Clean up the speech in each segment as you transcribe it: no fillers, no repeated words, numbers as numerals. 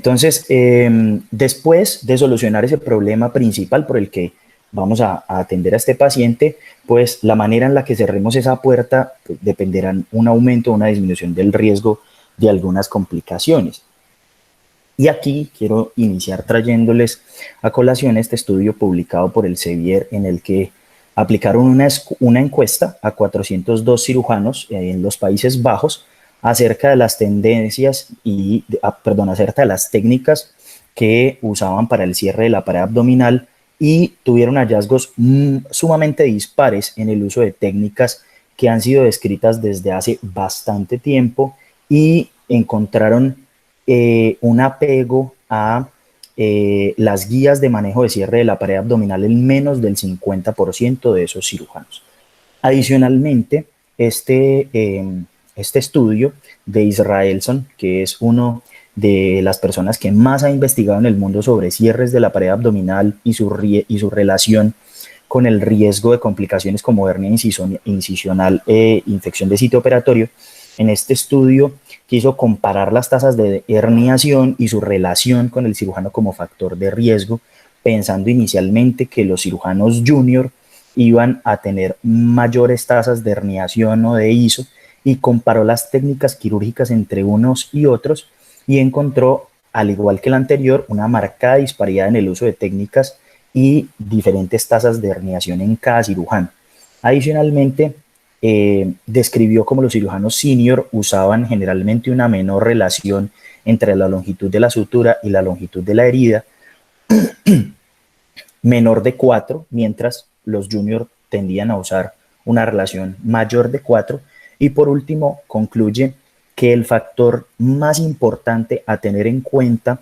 Entonces, después de solucionar ese problema principal por el que vamos a atender a este paciente, pues la manera en la que cerremos esa puerta pues, dependerá un aumento o una disminución del riesgo de algunas complicaciones. Y aquí quiero iniciar trayéndoles a colación este estudio publicado por el Sevier en el que aplicaron una encuesta a 402 cirujanos en los Países Bajos acerca de las tendencias acerca de las técnicas que usaban para el cierre de la pared abdominal y tuvieron hallazgos sumamente dispares en el uso de técnicas que han sido descritas desde hace bastante tiempo y encontraron un apego a las guías de manejo de cierre de la pared abdominal en menos del 50% de esos cirujanos. Adicionalmente, este estudio de Israelson, que es uno de las personas que más ha investigado en el mundo sobre cierres de la pared abdominal y su relación con el riesgo de complicaciones como hernia incisional e infección de sitio operatorio, en este estudio quiso comparar las tasas de herniación y su relación con el cirujano como factor de riesgo, pensando inicialmente que los cirujanos junior iban a tener mayores tasas de herniación o de ISO, y comparó las técnicas quirúrgicas entre unos y otros y encontró, al igual que el anterior, una marcada disparidad en el uso de técnicas y diferentes tasas de herniación en cada cirujano. Adicionalmente, describió cómo los cirujanos senior usaban generalmente una menor relación entre la longitud de la sutura y la longitud de la herida, menor de 4, mientras los junior tendían a usar una relación mayor de 4. Y por último, concluye que el factor más importante a tener en cuenta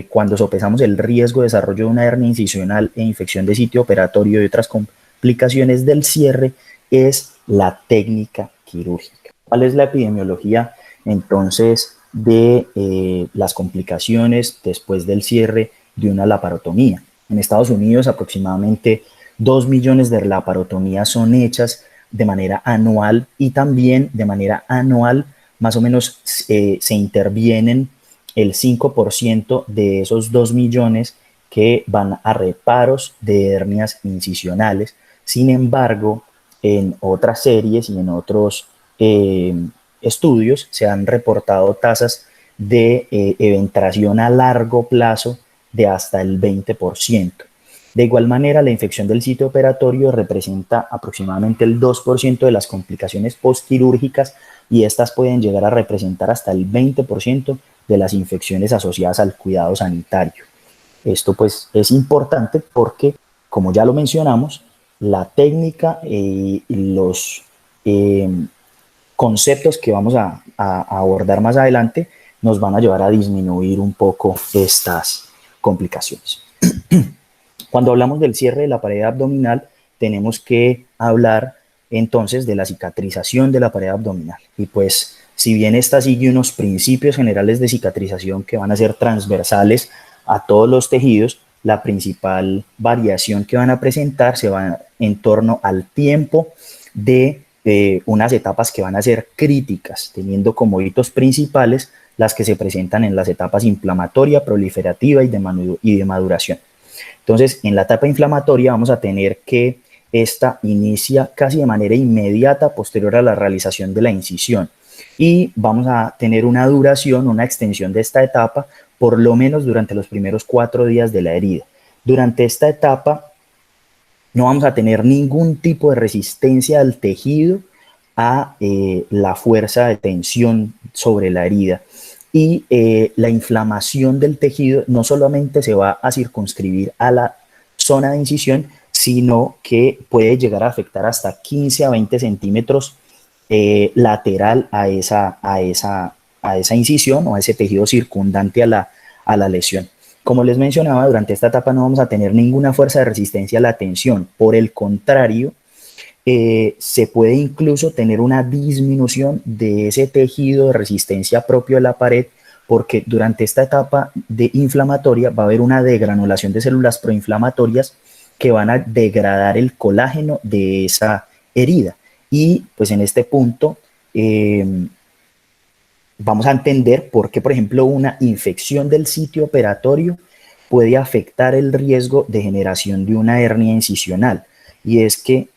cuando sopesamos el riesgo de desarrollo de una hernia incisional e infección de sitio operatorio y otras complicaciones del cierre es la técnica quirúrgica. ¿Cuál es la epidemiología entonces de las complicaciones después del cierre de una laparotomía? En Estados Unidos aproximadamente 2 millones de laparotomías son hechas de manera anual y también de manera anual más o menos se intervienen el 5% de esos 2 millones que van a reparos de hernias incisionales. Sin embargo, en otras series y en otros estudios se han reportado tasas de eventración a largo plazo de hasta el 20%. De igual manera, la infección del sitio operatorio representa aproximadamente el 2% de las complicaciones postquirúrgicas y estas pueden llegar a representar hasta el 20% de las infecciones asociadas al cuidado sanitario. Esto pues es importante porque, como ya lo mencionamos, la técnica y los conceptos que vamos a abordar más adelante nos van a llevar a disminuir un poco estas complicaciones. Cuando hablamos del cierre de la pared abdominal, tenemos que hablar entonces de la cicatrización de la pared abdominal. Y pues, si bien esta sigue unos principios generales de cicatrización que van a ser transversales a todos los tejidos, la principal variación que van a presentar se va en torno al tiempo de unas etapas que van a ser críticas, teniendo como hitos principales las que se presentan en las etapas inflamatoria, proliferativa y de maduración. Entonces, en la etapa inflamatoria vamos a tener que esta inicia casi de manera inmediata posterior a la realización de la incisión y vamos a tener una duración, una extensión de esta etapa por lo menos durante los primeros 4 días de la herida. Durante esta etapa no vamos a tener ningún tipo de resistencia al tejido a la fuerza de tensión sobre la herida. Y la inflamación del tejido no solamente se va a circunscribir a la zona de incisión, sino que puede llegar a afectar hasta 15 a 20 centímetros lateral a esa incisión o a ese tejido circundante a la lesión. Como les mencionaba, durante esta etapa no vamos a tener ninguna fuerza de resistencia a la tensión. Por el contrario, se puede incluso tener una disminución de ese tejido de resistencia propio de la pared, porque durante esta etapa de inflamatoria va a haber una degranulación de células proinflamatorias que van a degradar el colágeno de esa herida. Y pues en este punto vamos a entender por qué, por ejemplo, una infección del sitio operatorio puede afectar el riesgo de generación de una hernia incisional. Y es que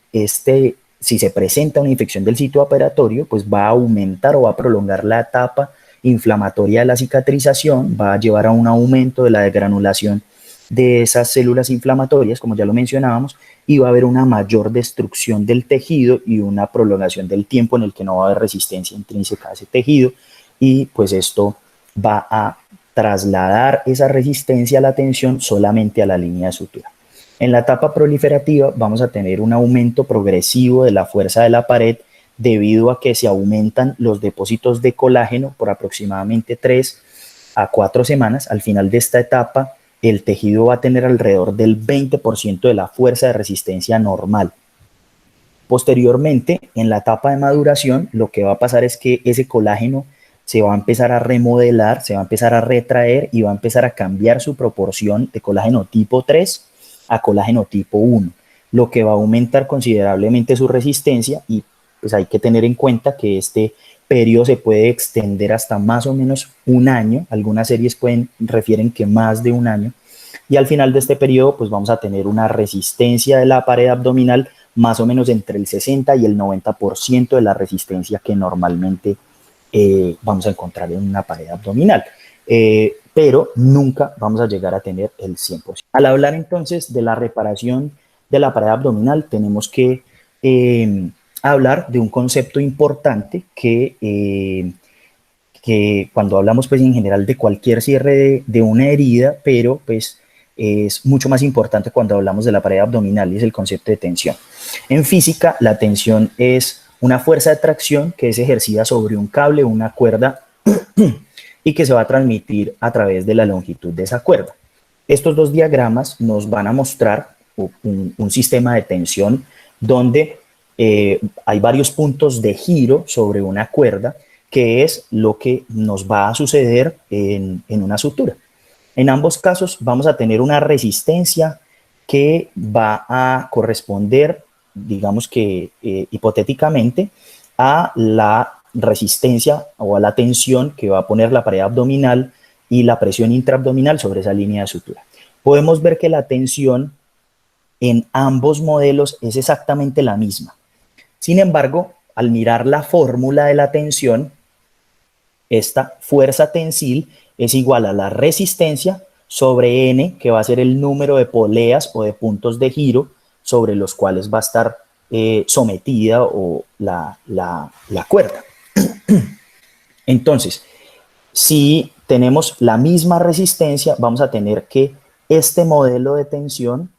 si se presenta una infección del sitio operatorio, pues va a aumentar o va a prolongar la etapa inflamatoria de la cicatrización, va a llevar a un aumento de la degranulación de esas células inflamatorias, como ya lo mencionábamos, y va a haber una mayor destrucción del tejido y una prolongación del tiempo en el que no va a haber resistencia intrínseca a ese tejido, y pues esto va a trasladar esa resistencia a la tensión solamente a la línea de sutura. En la etapa proliferativa vamos a tener un aumento progresivo de la fuerza de la pared debido a que se aumentan los depósitos de colágeno por aproximadamente 3 a 4 semanas. Al final de esta etapa, el tejido va a tener alrededor del 20% de la fuerza de resistencia normal. Posteriormente, en la etapa de maduración, lo que va a pasar es que ese colágeno se va a empezar a remodelar, se va a empezar a retraer y va a empezar a cambiar su proporción de colágeno tipo 3 a colágeno tipo 1, lo que va a aumentar considerablemente su resistencia, y pues hay que tener en cuenta que este periodo se puede extender hasta más o menos un año. Algunas series refieren que más de un año, y al final de este periodo pues vamos a tener una resistencia de la pared abdominal más o menos entre el 60 y el 90% de la resistencia que normalmente vamos a encontrar en una pared abdominal. Pero nunca vamos a llegar a tener el 100%. Al hablar entonces de la reparación de la pared abdominal, tenemos que hablar de un concepto importante que cuando hablamos pues en general de cualquier cierre de una herida, pero pues es mucho más importante cuando hablamos de la pared abdominal, y es el concepto de tensión. En física, la tensión es una fuerza de tracción que es ejercida sobre un cable o una cuerda y que se va a transmitir a través de la longitud de esa cuerda. Estos dos diagramas nos van a mostrar un sistema de tensión donde hay varios puntos de giro sobre una cuerda, que es lo que nos va a suceder en una sutura. En ambos casos vamos a tener una resistencia que va a corresponder, digamos que hipotéticamente, a la resistencia o a la tensión que va a poner la pared abdominal y la presión intraabdominal sobre esa línea de sutura. Podemos ver que la tensión en ambos modelos es exactamente la misma. Sin embargo, al mirar la fórmula de la tensión, esta fuerza tensil es igual a la resistencia sobre N, que va a ser el número de poleas o de puntos de giro sobre los cuales va a estar sometida o la cuerda. Entonces, si tenemos la misma resistencia, vamos a tener que este modelo de tensión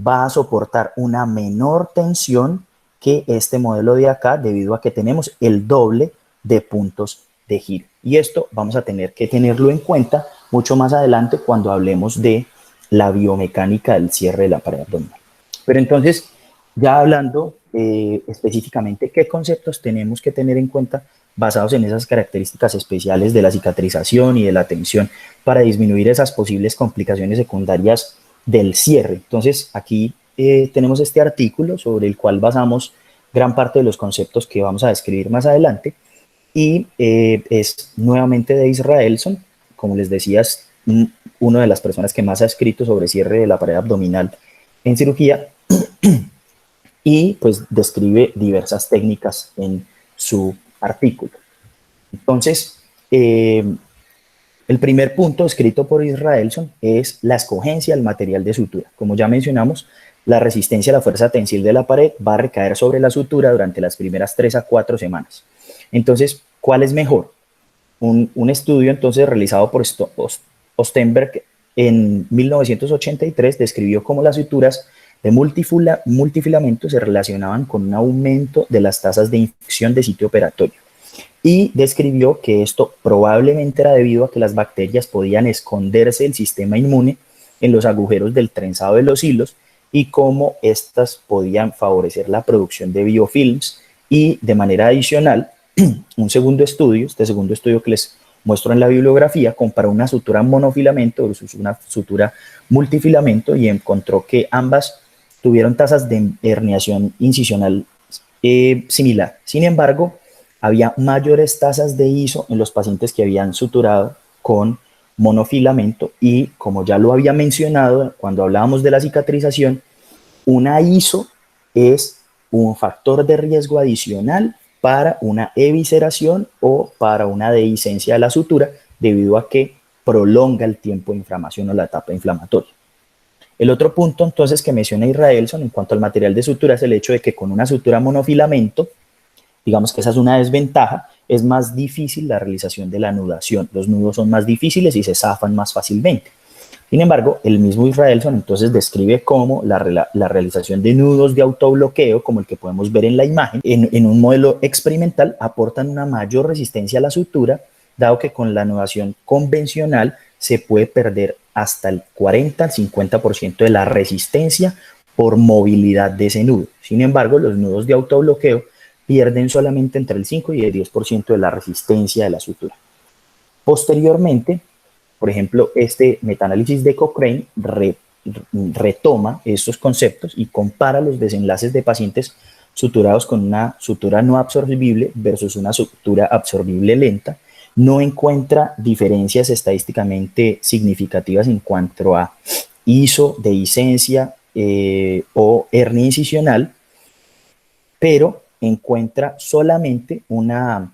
va a soportar una menor tensión que este modelo de acá, debido a que tenemos el doble de puntos de giro. Y esto vamos a tener que tenerlo en cuenta mucho más adelante cuando hablemos de la biomecánica del cierre de la pared abdominal. Pero entonces, ya hablando específicamente qué conceptos tenemos que tener en cuenta basados en esas características especiales de la cicatrización y de la tensión para disminuir esas posibles complicaciones secundarias del cierre. Entonces, aquí tenemos este artículo sobre el cual basamos gran parte de los conceptos que vamos a describir más adelante, y es nuevamente de Israelson. Como les decía, es una de las personas que más ha escrito sobre cierre de la pared abdominal en cirugía, y pues describe diversas técnicas en su artículo. Entonces, el primer punto escrito por Israelson es la escogencia del material de sutura. Como ya mencionamos, la resistencia a la fuerza tensil de la pared va a recaer sobre la sutura durante las primeras 3 a 4 semanas. Entonces, ¿cuál es mejor? Un estudio entonces realizado por Ostenberg en 1983 describió cómo las suturas de multifilamento se relacionaban con un aumento de las tasas de infección de sitio operatorio, y describió que esto probablemente era debido a que las bacterias podían esconderse del sistema inmune en los agujeros del trenzado de los hilos, y cómo estas podían favorecer la producción de biofilms. Y de manera adicional, un segundo estudio, este segundo estudio que les muestro en la bibliografía, comparó una sutura monofilamento versus una sutura multifilamento y encontró que ambas tuvieron tasas de herniación incisional similar. Sin embargo, había mayores tasas de ISO en los pacientes que habían suturado con monofilamento y, como ya lo había mencionado cuando hablábamos de la cicatrización, una ISO es un factor de riesgo adicional para una evisceración o para una dehiscencia de la sutura debido a que prolonga el tiempo de inflamación o la etapa inflamatoria. El otro punto entonces que menciona Israelson en cuanto al material de sutura es el hecho de que con una sutura monofilamento, digamos que esa es una desventaja, es más difícil la realización de la anudación. Los nudos son más difíciles y se zafan más fácilmente. Sin embargo, el mismo Israelson entonces describe cómo la realización de nudos de autobloqueo, como el que podemos ver en la imagen, en un modelo experimental, aportan una mayor resistencia a la sutura, dado que con la anudación convencional se puede perder hasta el 40 al 50% de la resistencia por movilidad de ese nudo. Sin embargo, los nudos de autobloqueo pierden solamente entre el 5 y el 10% de la resistencia de la sutura. Posteriormente, por ejemplo, este metaanálisis de Cochrane retoma estos conceptos y compara los desenlaces de pacientes suturados con una sutura no absorbible versus una sutura absorbible lenta. No encuentra diferencias estadísticamente significativas en cuanto a ISO, dehiscencia o hernia incisional, pero encuentra solamente una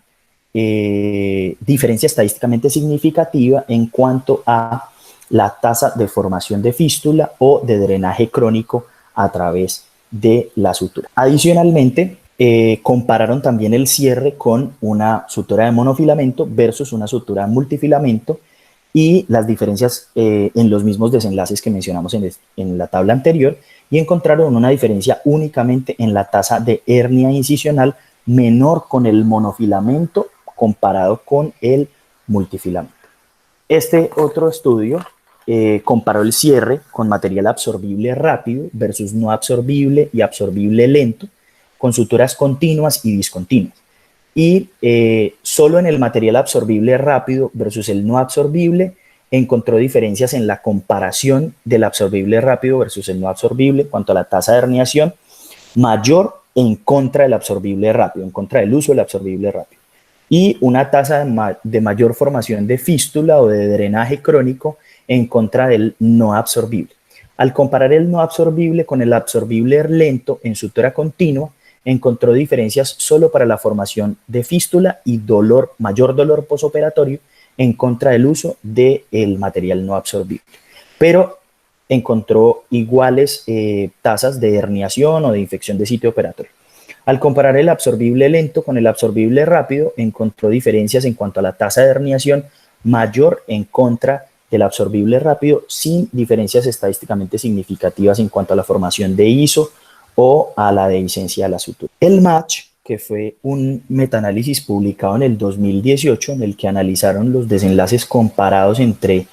diferencia estadísticamente significativa en cuanto a la tasa de formación de fístula o de drenaje crónico a través de la sutura. Adicionalmente, compararon también el cierre con una sutura de monofilamento versus una sutura de multifilamento y las diferencias en los mismos desenlaces que mencionamos en la tabla anterior, y encontraron una diferencia únicamente en la tasa de hernia incisional menor con el monofilamento comparado con el multifilamento. Este otro estudio comparó el cierre con material absorbible rápido versus no absorbible y absorbible lento, con suturas continuas y discontinuas. Y solo en el material absorbible rápido versus el no absorbible encontró diferencias en la comparación del absorbible rápido versus el no absorbible en cuanto a la tasa de herniación mayor en contra del absorbible rápido, en contra del uso del absorbible rápido, y una tasa de mayor formación de fístula o de drenaje crónico en contra del no absorbible. Al comparar el no absorbible con el absorbible lento en sutura continua, encontró diferencias solo para la formación de fístula y mayor dolor posoperatorio en contra del uso del material no absorbible. Pero encontró iguales tasas de herniación o de infección de sitio operatorio. Al comparar el absorbible lento con el absorbible rápido, encontró diferencias en cuanto a la tasa de herniación mayor en contra del absorbible rápido, sin diferencias estadísticamente significativas en cuanto a la formación de ISO o a la dehiscencia de la sutura. El MATCH, que fue un metaanálisis publicado en el 2018 en el que analizaron los desenlaces comparados entre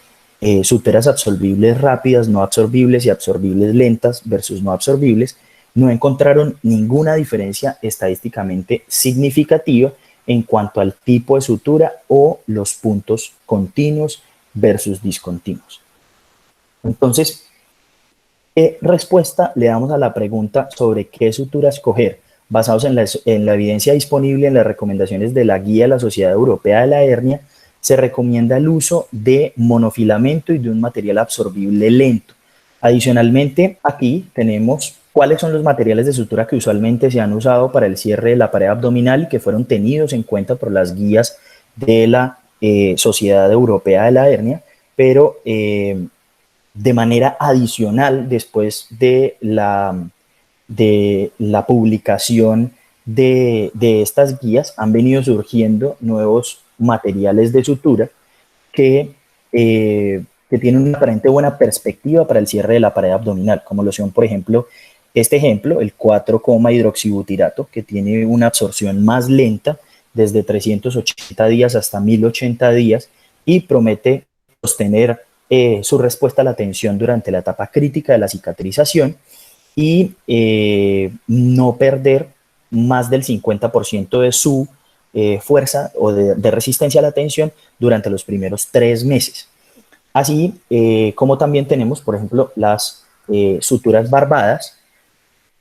suturas absorbibles rápidas, no absorbibles y absorbibles lentas versus no absorbibles, no encontraron ninguna diferencia estadísticamente significativa en cuanto al tipo de sutura o los puntos continuos versus discontinuos. Entonces, ¿qué respuesta le damos a la pregunta sobre qué sutura escoger? Basados en la evidencia disponible en las recomendaciones de la Guía de la Sociedad Europea de la Hernia, se recomienda el uso de monofilamento y de un material absorbible lento. Adicionalmente, aquí tenemos cuáles son los materiales de sutura que usualmente se han usado para el cierre de la pared abdominal y que fueron tenidos en cuenta por las guías de la Sociedad Europea de la Hernia, pero de manera adicional, después de la publicación de estas guías, han venido surgiendo nuevos materiales de sutura que tienen una aparente buena perspectiva para el cierre de la pared abdominal, como lo son, por ejemplo, este ejemplo, el 4,hidroxibutirato, que tiene una absorción más lenta desde 380 días hasta 1080 días y promete sostener su respuesta a la tensión durante la etapa crítica de la cicatrización y no perder más del 50% de su fuerza o de resistencia a la tensión durante los primeros 3 meses. Así como también tenemos, por ejemplo, las suturas barbadas,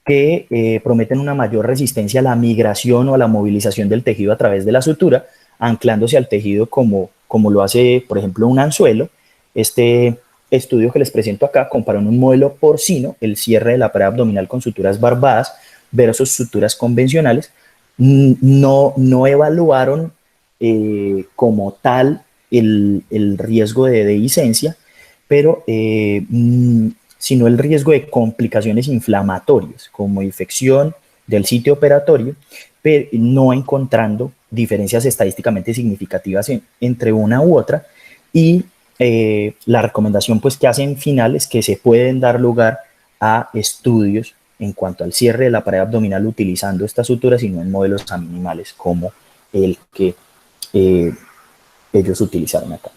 que prometen una mayor resistencia a la migración o a la movilización del tejido a través de la sutura, anclándose al tejido como lo hace, por ejemplo, un anzuelo. Este estudio que les presento acá compara en un modelo porcino el cierre de la pared abdominal con suturas barbadas versus suturas convencionales. No evaluaron como tal el riesgo de dehiscencia, pero sino el riesgo de complicaciones inflamatorias, como infección del sitio operatorio, pero no encontrando diferencias estadísticamente significativas entre una u otra, y la recomendación pues que hacen final es que se pueden dar lugar a estudios en cuanto al cierre de la pared abdominal utilizando estas suturas y no en modelos animales como el que ellos utilizaron acá.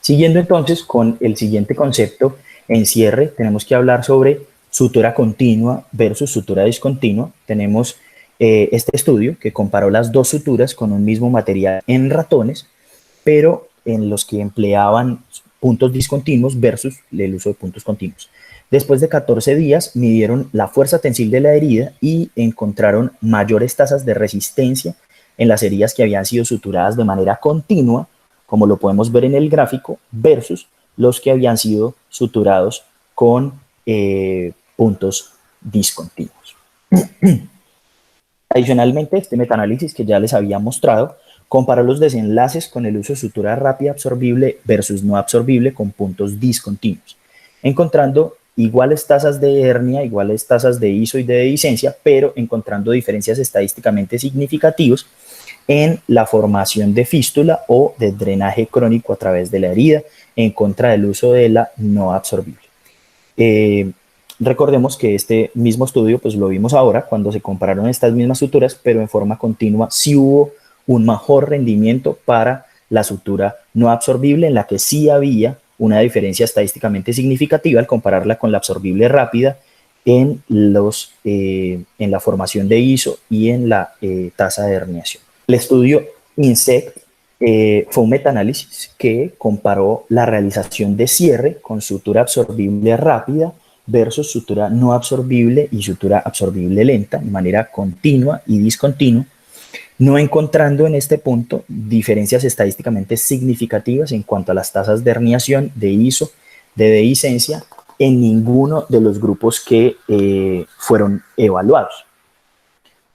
Siguiendo entonces con el siguiente concepto en cierre, tenemos que hablar sobre sutura continua versus sutura discontinua. Tenemos este estudio que comparó las dos suturas con un mismo material en ratones, pero en los que empleaban puntos discontinuos versus el uso de puntos continuos. Después de 14 días midieron la fuerza tensil de la herida y encontraron mayores tasas de resistencia en las heridas que habían sido suturadas de manera continua, como lo podemos ver en el gráfico, versus los que habían sido suturados con puntos discontinuos. Adicionalmente, este metaanálisis que ya les había mostrado comparó los desenlaces con el uso de sutura rápida absorbible versus no absorbible con puntos discontinuos, encontrando iguales tasas de hernia, iguales tasas de ISO y de dehiscencia, pero encontrando diferencias estadísticamente significativas en la formación de fístula o de drenaje crónico a través de la herida en contra del uso de la no absorbible. Recordemos que este mismo estudio pues lo vimos ahora cuando se compararon estas mismas suturas, pero en forma continua sí hubo un mejor rendimiento para la sutura no absorbible, en la que sí había una diferencia estadísticamente significativa al compararla con la absorbible rápida en la formación de ISO y en la tasa de herniación. El estudio INSECT fue un metaanálisis que comparó la realización de cierre con sutura absorbible rápida versus sutura no absorbible y sutura absorbible lenta de manera continua y discontinua, no encontrando en este punto diferencias estadísticamente significativas en cuanto a las tasas de herniación, de ISO, de dehiscencia en ninguno de los grupos que fueron evaluados.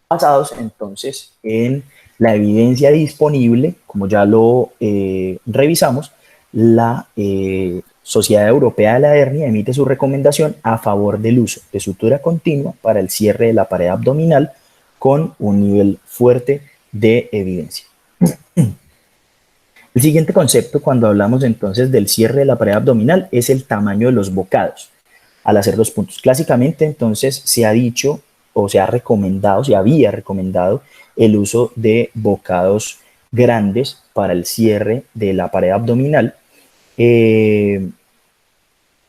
Basados entonces en la evidencia disponible, como ya lo revisamos, la Sociedad Europea de la Hernia emite su recomendación a favor del uso de sutura continua para el cierre de la pared abdominal con un nivel fuerte de evidencia. El siguiente concepto cuando hablamos entonces del cierre de la pared abdominal es el tamaño de los bocados al hacer los puntos. Clásicamente entonces se ha dicho o se ha recomendado, se había recomendado el uso de bocados grandes para el cierre de la pared abdominal. En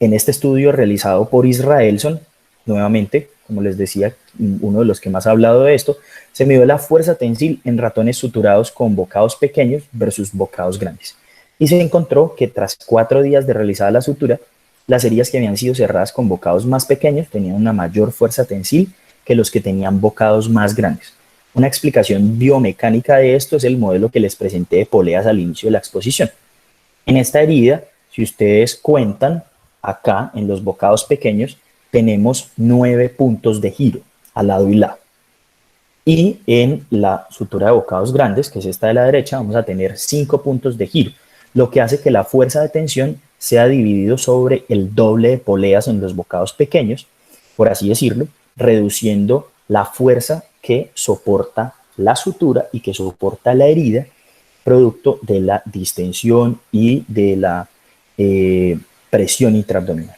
este estudio realizado por Israelson, nuevamente, como les decía, uno de los que más ha hablado de esto, se midió la fuerza tensil en ratones suturados con bocados pequeños versus bocados grandes. Y se encontró que tras 4 días de realizada la sutura, las heridas que habían sido cerradas con bocados más pequeños tenían una mayor fuerza tensil que los que tenían bocados más grandes. Una explicación biomecánica de esto es el modelo que les presenté de poleas al inicio de la exposición. En esta herida, si ustedes cuentan, acá en los bocados pequeños, tenemos 9 puntos de giro al lado y lado. Y en la sutura de bocados grandes, que es esta de la derecha, vamos a tener 5 puntos de giro, lo que hace que la fuerza de tensión sea dividido sobre el doble de poleas en los bocados pequeños, por así decirlo, reduciendo la fuerza que soporta la sutura y que soporta la herida, producto de la distensión y de la presión intraabdominal.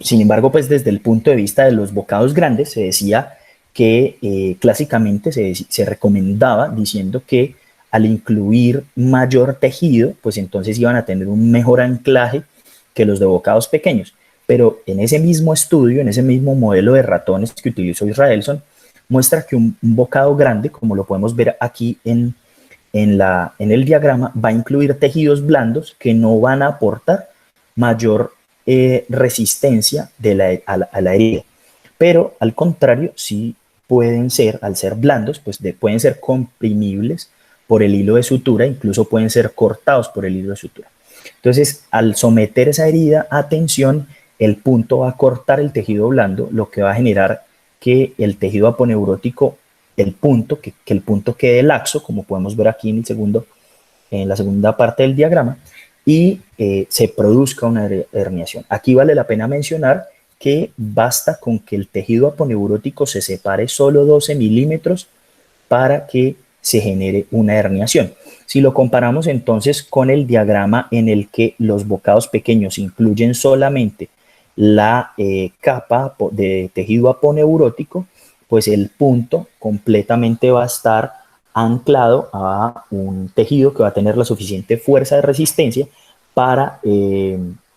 Sin embargo, pues desde el punto de vista de los bocados grandes, se decía que clásicamente se recomendaba diciendo que al incluir mayor tejido, pues entonces iban a tener un mejor anclaje que los de bocados pequeños. Pero en ese mismo estudio, en ese mismo modelo de ratones que utilizó Israelson, muestra que un bocado grande, como lo podemos ver aquí en el diagrama, va a incluir tejidos blandos que no van a aportar mayor resistencia a la herida. Pero al contrario, sí pueden ser, al ser blandos, pues pueden ser comprimibles por el hilo de sutura, incluso pueden ser cortados por el hilo de sutura. Entonces, al someter esa herida a tensión, el punto va a cortar el tejido blando, lo que va a generar que el tejido aponeurótico, que el punto quede laxo, como podemos ver aquí en la segunda parte del diagrama, y se produzca una herniación. Aquí vale la pena mencionar que basta con que el tejido aponeurótico se separe solo 12 milímetros para que se genere una herniación. Si lo comparamos entonces con el diagrama en el que los bocados pequeños incluyen solamente la capa de tejido aponeurótico, pues el punto completamente va a estar anclado a un tejido que va a tener la suficiente fuerza de resistencia para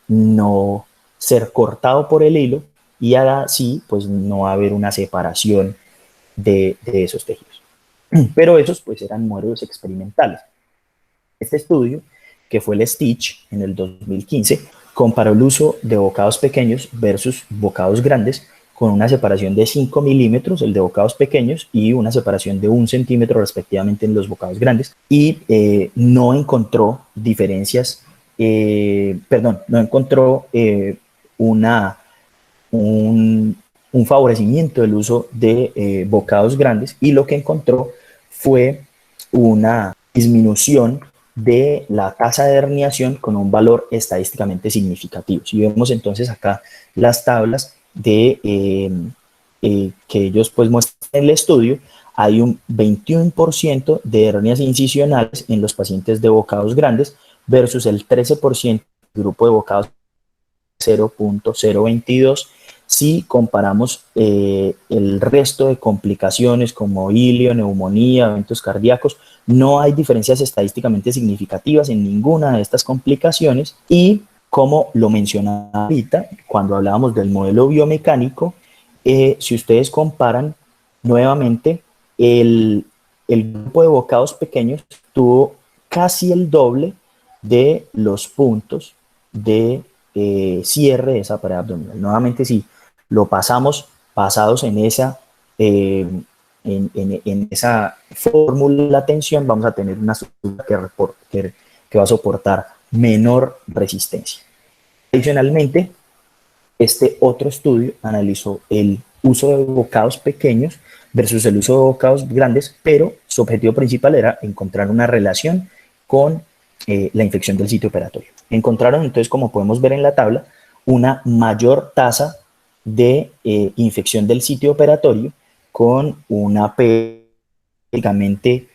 no ser cortado por el hilo y así pues no va a haber una separación de esos tejidos. Pero esos pues eran modelos experimentales. Este estudio, que fue el Stitch en el 2015, comparó el uso de bocados pequeños versus bocados grandes con una separación de 5 milímetros, el de bocados pequeños, y una separación de 1 centímetro respectivamente en los bocados grandes, y no encontró diferencias, no encontró un favorecimiento del uso de bocados grandes, y lo que encontró fue una disminución de la tasa de herniación con un valor estadísticamente significativo. Si vemos entonces acá las tablas que ellos pues muestran en el estudio, hay un 21% de hernias incisionales en los pacientes de bocados grandes versus el 13% del grupo de bocados 0.022. Si comparamos el resto de complicaciones como ilio, neumonía, eventos cardíacos, no hay diferencias estadísticamente significativas en ninguna de estas complicaciones, y como lo mencionaba ahorita, cuando hablábamos del modelo biomecánico, si ustedes comparan nuevamente, el grupo de bocados pequeños tuvo casi el doble de los puntos de cierre de esa pared abdominal. Nuevamente, si lo pasamos basados en esa en esa fórmula de la tensión, vamos a tener una estructura que va a soportar menor resistencia. Adicionalmente, este otro estudio analizó el uso de bocados pequeños versus el uso de bocados grandes, pero su objetivo principal era encontrar una relación con la infección del sitio operatorio. Encontraron entonces, como podemos ver en la tabla, una mayor tasa de infección del sitio operatorio con una P prácticamente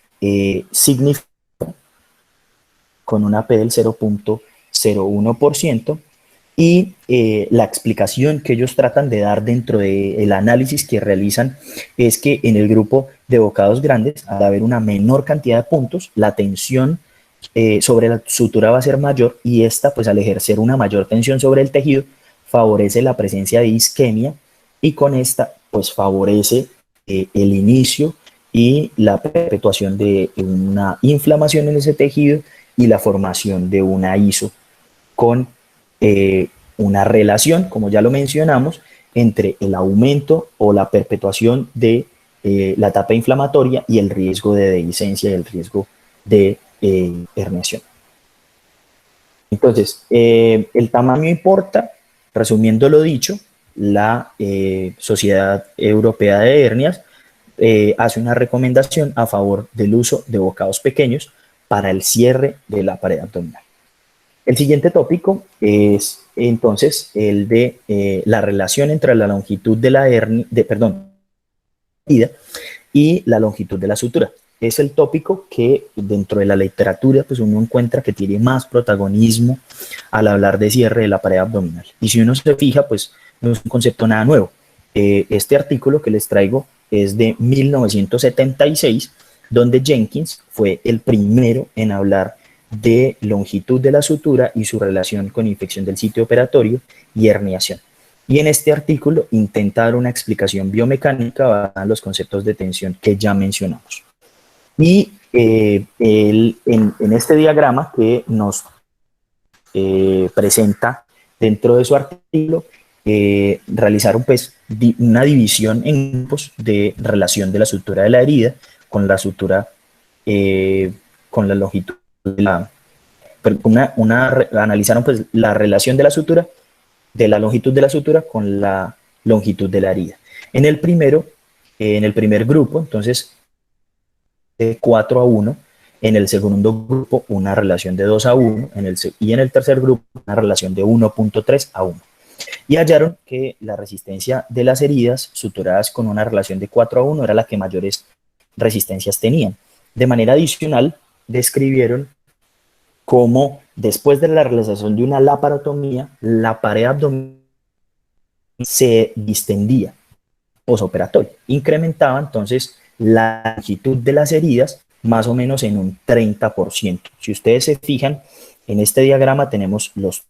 significativa, con una P del 0.01%, y la explicación que ellos tratan de dar dentro del análisis que realizan es que en el grupo de bocados grandes, al haber una menor cantidad de puntos, la tensión sobre la sutura va a ser mayor, y esta, pues al ejercer una mayor tensión sobre el tejido, favorece la presencia de isquemia, y con esta pues favorece el inicio y la perpetuación de una inflamación en ese tejido y la formación de una ISO con una relación, como ya lo mencionamos, entre el aumento o la perpetuación de la etapa inflamatoria y el riesgo de dehiscencia y el riesgo de herniación. Entonces, el tamaño importa. Resumiendo lo dicho, la Sociedad Europea de Hernias hace una recomendación a favor del uso de bocados pequeños para el cierre de la pared abdominal. El siguiente tópico es entonces el de la relación entre la longitud de la hernia, y la longitud de la sutura. Es el tópico que dentro de la literatura pues uno encuentra que tiene más protagonismo al hablar de cierre de la pared abdominal. Y si uno se fija, pues no es un concepto nada nuevo. Este artículo que les traigo es de 1976, donde Jenkins fue el primero en hablar de longitud de la sutura y su relación con infección del sitio operatorio y herniación. Y en este artículo intenta dar una explicación biomecánica basada en los conceptos de tensión que ya mencionamos. Y en este diagrama que nos presenta dentro de su artículo, realizaron pues una división en grupos de relación de la sutura de la herida con la sutura, con la longitud de la, analizaron pues la relación de la sutura, de la longitud de la sutura con la longitud de la herida. En el primer grupo, entonces, de 4:1, en el segundo grupo una relación de 2:1, y en el tercer grupo una relación de 1.3:1. Y hallaron que la resistencia de las heridas suturadas con una relación de 4:1 era la que mayores resistencias tenían. De manera adicional, describieron cómo después de la realización de una laparotomía, la pared abdominal se distendía posoperatorio. Incrementaba entonces la longitud de las heridas más o menos en un 30%. Si ustedes se fijan, en este diagrama tenemos las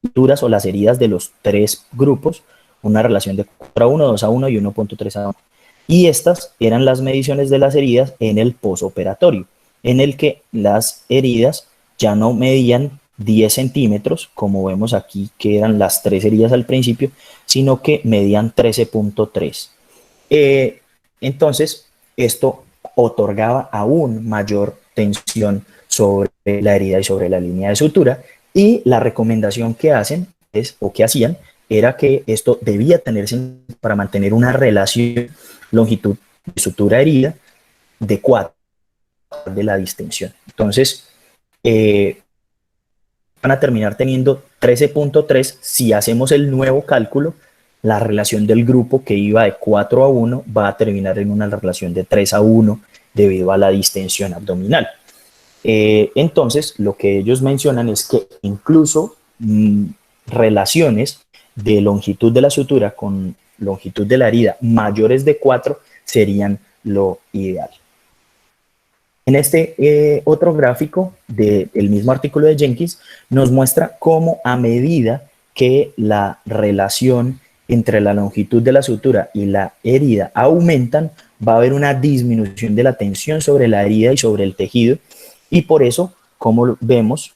suturas o las heridas de los tres grupos, una relación de 4:1, 2:1 y 1.3:1. Y estas eran las mediciones de las heridas en el posoperatorio, en el que las heridas ya no medían 10 centímetros, como vemos aquí que eran las tres heridas al principio, sino que medían 13.3. Entonces, esto otorgaba aún mayor tensión sobre la herida y sobre la línea de sutura, y la recomendación que hacían era que esto debía tenerse para mantener una relación longitud de sutura herida de 4 de la distensión. Entonces, van a terminar teniendo 13.3. Si hacemos el nuevo cálculo, la relación del grupo que iba de 4:1 va a terminar en una relación de 3:1 debido a la distensión abdominal. Entonces, lo que ellos mencionan es que incluso relaciones de longitud de la sutura con longitud de la herida mayores de 4 serían lo ideal. En este otro gráfico del mismo artículo de Jenkins nos muestra cómo a medida que la relación entre la longitud de la sutura y la herida aumentan, va a haber una disminución de la tensión sobre la herida y sobre el tejido, y por eso, como vemos,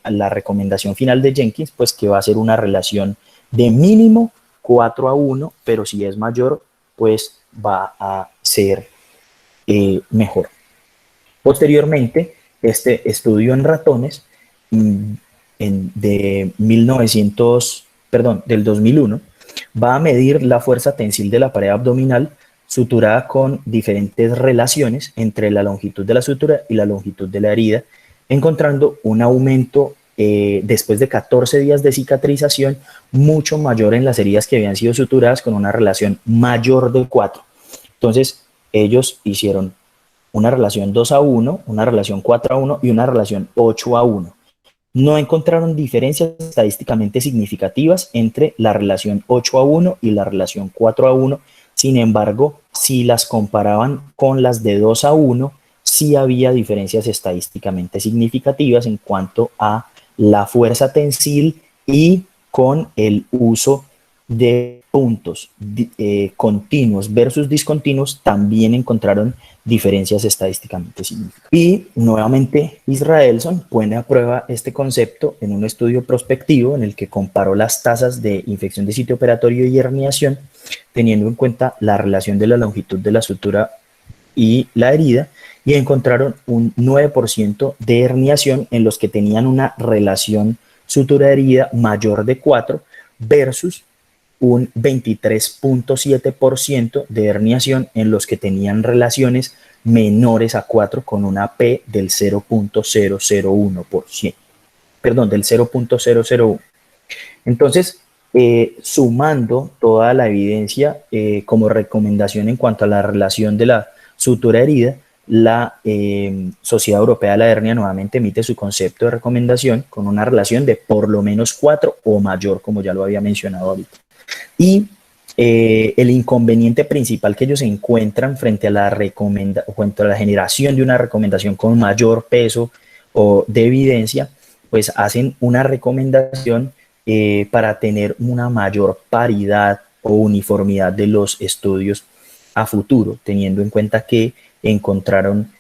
la recomendación final de Jenkins, pues que va a ser una relación de mínimo 4:1, pero si es mayor, pues va a ser mejor. Posteriormente, este estudio en ratones del 2001 va a medir la fuerza tensil de la pared abdominal suturada con diferentes relaciones entre la longitud de la sutura y la longitud de la herida, encontrando un aumento después de 14 días de cicatrización mucho mayor en las heridas que habían sido suturadas con una relación mayor de 4. Entonces, ellos hicieron una relación 2:1, una relación 4:1 y una relación 8:1. No encontraron diferencias estadísticamente significativas entre la relación 8:1 y la relación 4:1. Sin embargo, si las comparaban con las de 2:1, sí había diferencias estadísticamente significativas en cuanto a la fuerza tensil y con el uso de puntos continuos versus discontinuos, también encontraron diferencias estadísticamente significativas. Y nuevamente Israelson pone a prueba este concepto en un estudio prospectivo en el que comparó las tasas de infección de sitio operatorio y herniación, teniendo en cuenta la relación de la longitud de la sutura y la herida, y encontraron un 9% de herniación en los que tenían una relación sutura-herida mayor de 4 versus un 23.7% de herniación en los que tenían relaciones menores a 4 con una P del 0.001%. Perdón, del 0.001. Entonces, sumando toda la evidencia como recomendación en cuanto a la relación de la sutura herida, la Sociedad Europea de la Hernia nuevamente emite su concepto de recomendación con una relación de por lo menos 4 o mayor, como ya lo había mencionado ahorita. Y el inconveniente principal que ellos encuentran frente a la generación de una recomendación con mayor peso o de evidencia, pues hacen una recomendación para tener una mayor paridad o uniformidad de los estudios a futuro, teniendo en cuenta que encontraron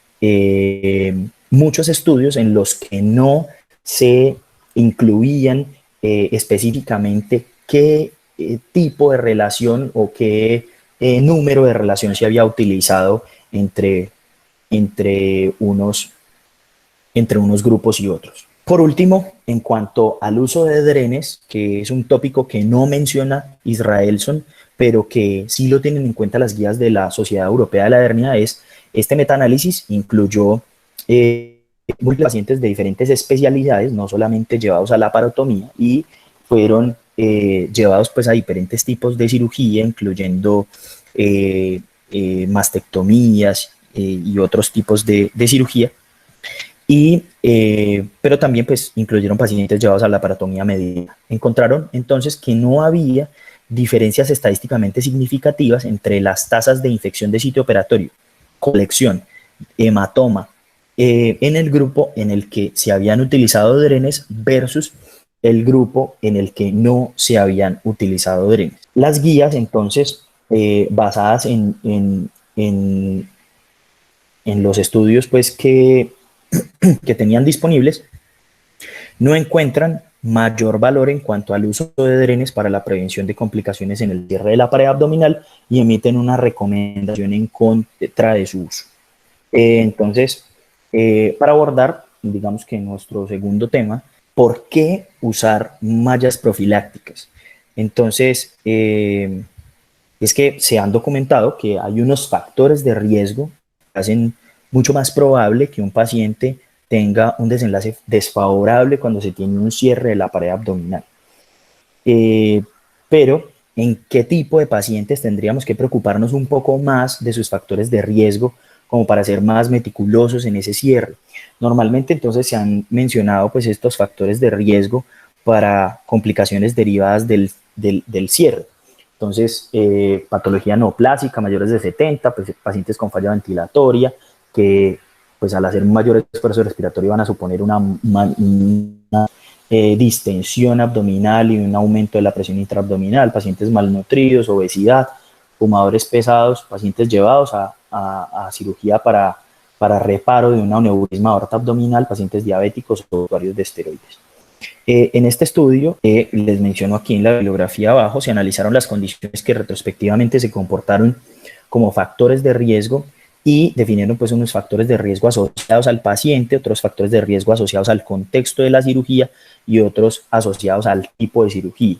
muchos estudios en los que no se incluían específicamente qué tipo de relación o qué número de relación se había utilizado entre, entre, unos, entre unos grupos y otros. Por último, en cuanto al uso de drenes, que es un tópico que no menciona Israelson, pero que sí lo tienen en cuenta las guías de la Sociedad Europea de la Eternidad, es este metaanálisis incluyó muchos pacientes de diferentes especialidades, no solamente llevados a la parotomía, y fueron llevados pues a diferentes tipos de cirugía, incluyendo mastectomías y otros tipos de cirugía, pero también pues incluyeron pacientes llevados a la laparotomía medida. Encontraron entonces que no había diferencias estadísticamente significativas entre las tasas de infección de sitio operatorio, colección, hematoma, en el grupo en el que se habían utilizado drenes versus el grupo en el que no se habían utilizado drenes. Las guías entonces, basadas en los estudios pues que tenían disponibles, no encuentran mayor valor en cuanto al uso de drenes para la prevención de complicaciones en el cierre de la pared abdominal y emiten una recomendación en contra de su uso. Entonces, para abordar, digamos que nuestro segundo tema, ¿por qué usar mallas profilácticas? Entonces, es que se han documentado que hay unos factores de riesgo que hacen mucho más probable que un paciente tenga un desenlace desfavorable cuando se tiene un cierre de la pared abdominal. Pero, ¿en qué tipo de pacientes tendríamos que preocuparnos un poco más de sus factores de riesgo como para ser más meticulosos en ese cierre? Normalmente entonces se han mencionado pues estos factores de riesgo para complicaciones derivadas del cierre. Entonces, patología neoplásica, mayores de 70, pues, pacientes con falla ventilatoria, que pues al hacer un mayor esfuerzo respiratorio van a suponer una distensión abdominal y un aumento de la presión intraabdominal, pacientes malnutridos, obesidad, fumadores pesados, pacientes llevados a cirugía para reparo de un aneurisma aorta abdominal, pacientes diabéticos o usuarios de esteroides. En este estudio, les menciono aquí en la bibliografía abajo, se analizaron las condiciones que retrospectivamente se comportaron como factores de riesgo y definieron pues unos factores de riesgo asociados al paciente, otros factores de riesgo asociados al contexto de la cirugía y otros asociados al tipo de cirugía.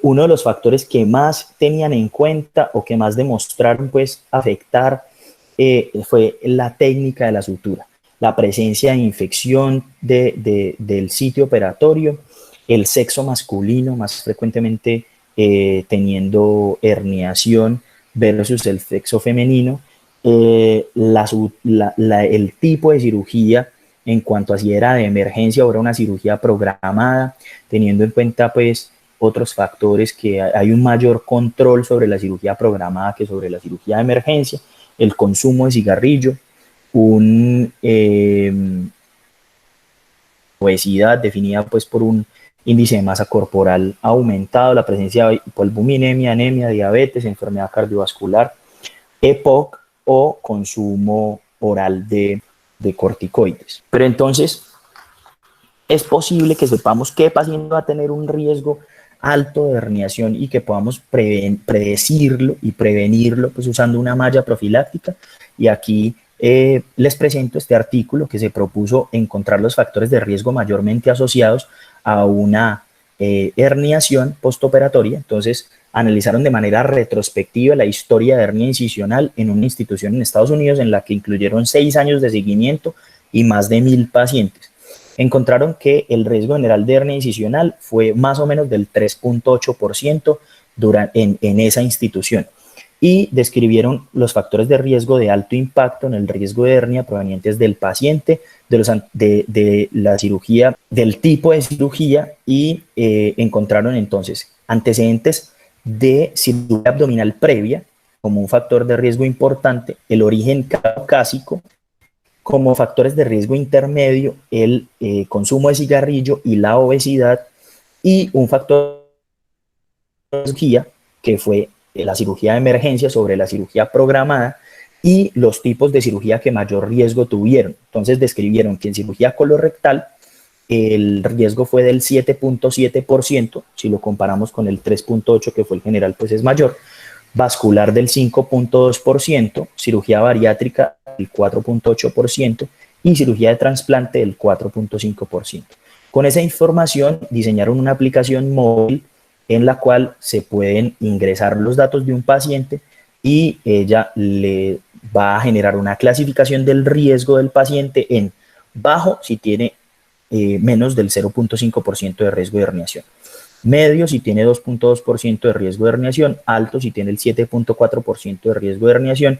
Uno de los factores que más tenían en cuenta o que más demostraron pues afectar fue la técnica de la sutura, la presencia de infección del sitio operatorio, el sexo masculino más frecuentemente teniendo herniación versus el sexo femenino, el tipo de cirugía en cuanto a si era de emergencia o era una cirugía programada, teniendo en cuenta pues otros factores que hay un mayor control sobre la cirugía programada que sobre la cirugía de emergencia, el consumo de cigarrillo, obesidad definida pues por un índice de masa corporal aumentado, la presencia de hipoalbuminemia, anemia, diabetes, enfermedad cardiovascular, EPOC o consumo oral de corticoides. Pero entonces, es posible que sepamos qué paciente va a tener un riesgo alto de herniación y que podamos predecirlo y prevenirlo pues usando una malla profiláctica. Y aquí les presento este artículo que se propuso encontrar los factores de riesgo mayormente asociados a una herniación postoperatoria. Entonces, analizaron de manera retrospectiva la historia de hernia incisional en una institución en Estados Unidos en la que incluyeron 6 años de seguimiento y más de 1,000 pacientes. Encontraron que el riesgo general de hernia incisional fue más o menos del 3.8% en esa institución y describieron los factores de riesgo de alto impacto en el riesgo de hernia provenientes del paciente, de la cirugía, del tipo de cirugía y encontraron entonces antecedentes de cirugía abdominal previa como un factor de riesgo importante, el origen caucásico, como factores de riesgo intermedio, el consumo de cigarrillo y la obesidad, y un factor de cirugía que fue la cirugía de emergencia sobre la cirugía programada y los tipos de cirugía que mayor riesgo tuvieron. Entonces describieron que en cirugía colorectal el riesgo fue del 7.7%, si lo comparamos con el 3.8% que fue el general, pues es mayor, vascular del 5.2%, cirugía bariátrica del 4.8% y cirugía de trasplante del 4.5%. Con esa información diseñaron una aplicación móvil en la cual se pueden ingresar los datos de un paciente y ella le va a generar una clasificación del riesgo del paciente en bajo si tiene menos del 0.5% de riesgo de herniación, medio si tiene 2.2% de riesgo de herniación, alto si tiene el 7.4% de riesgo de herniación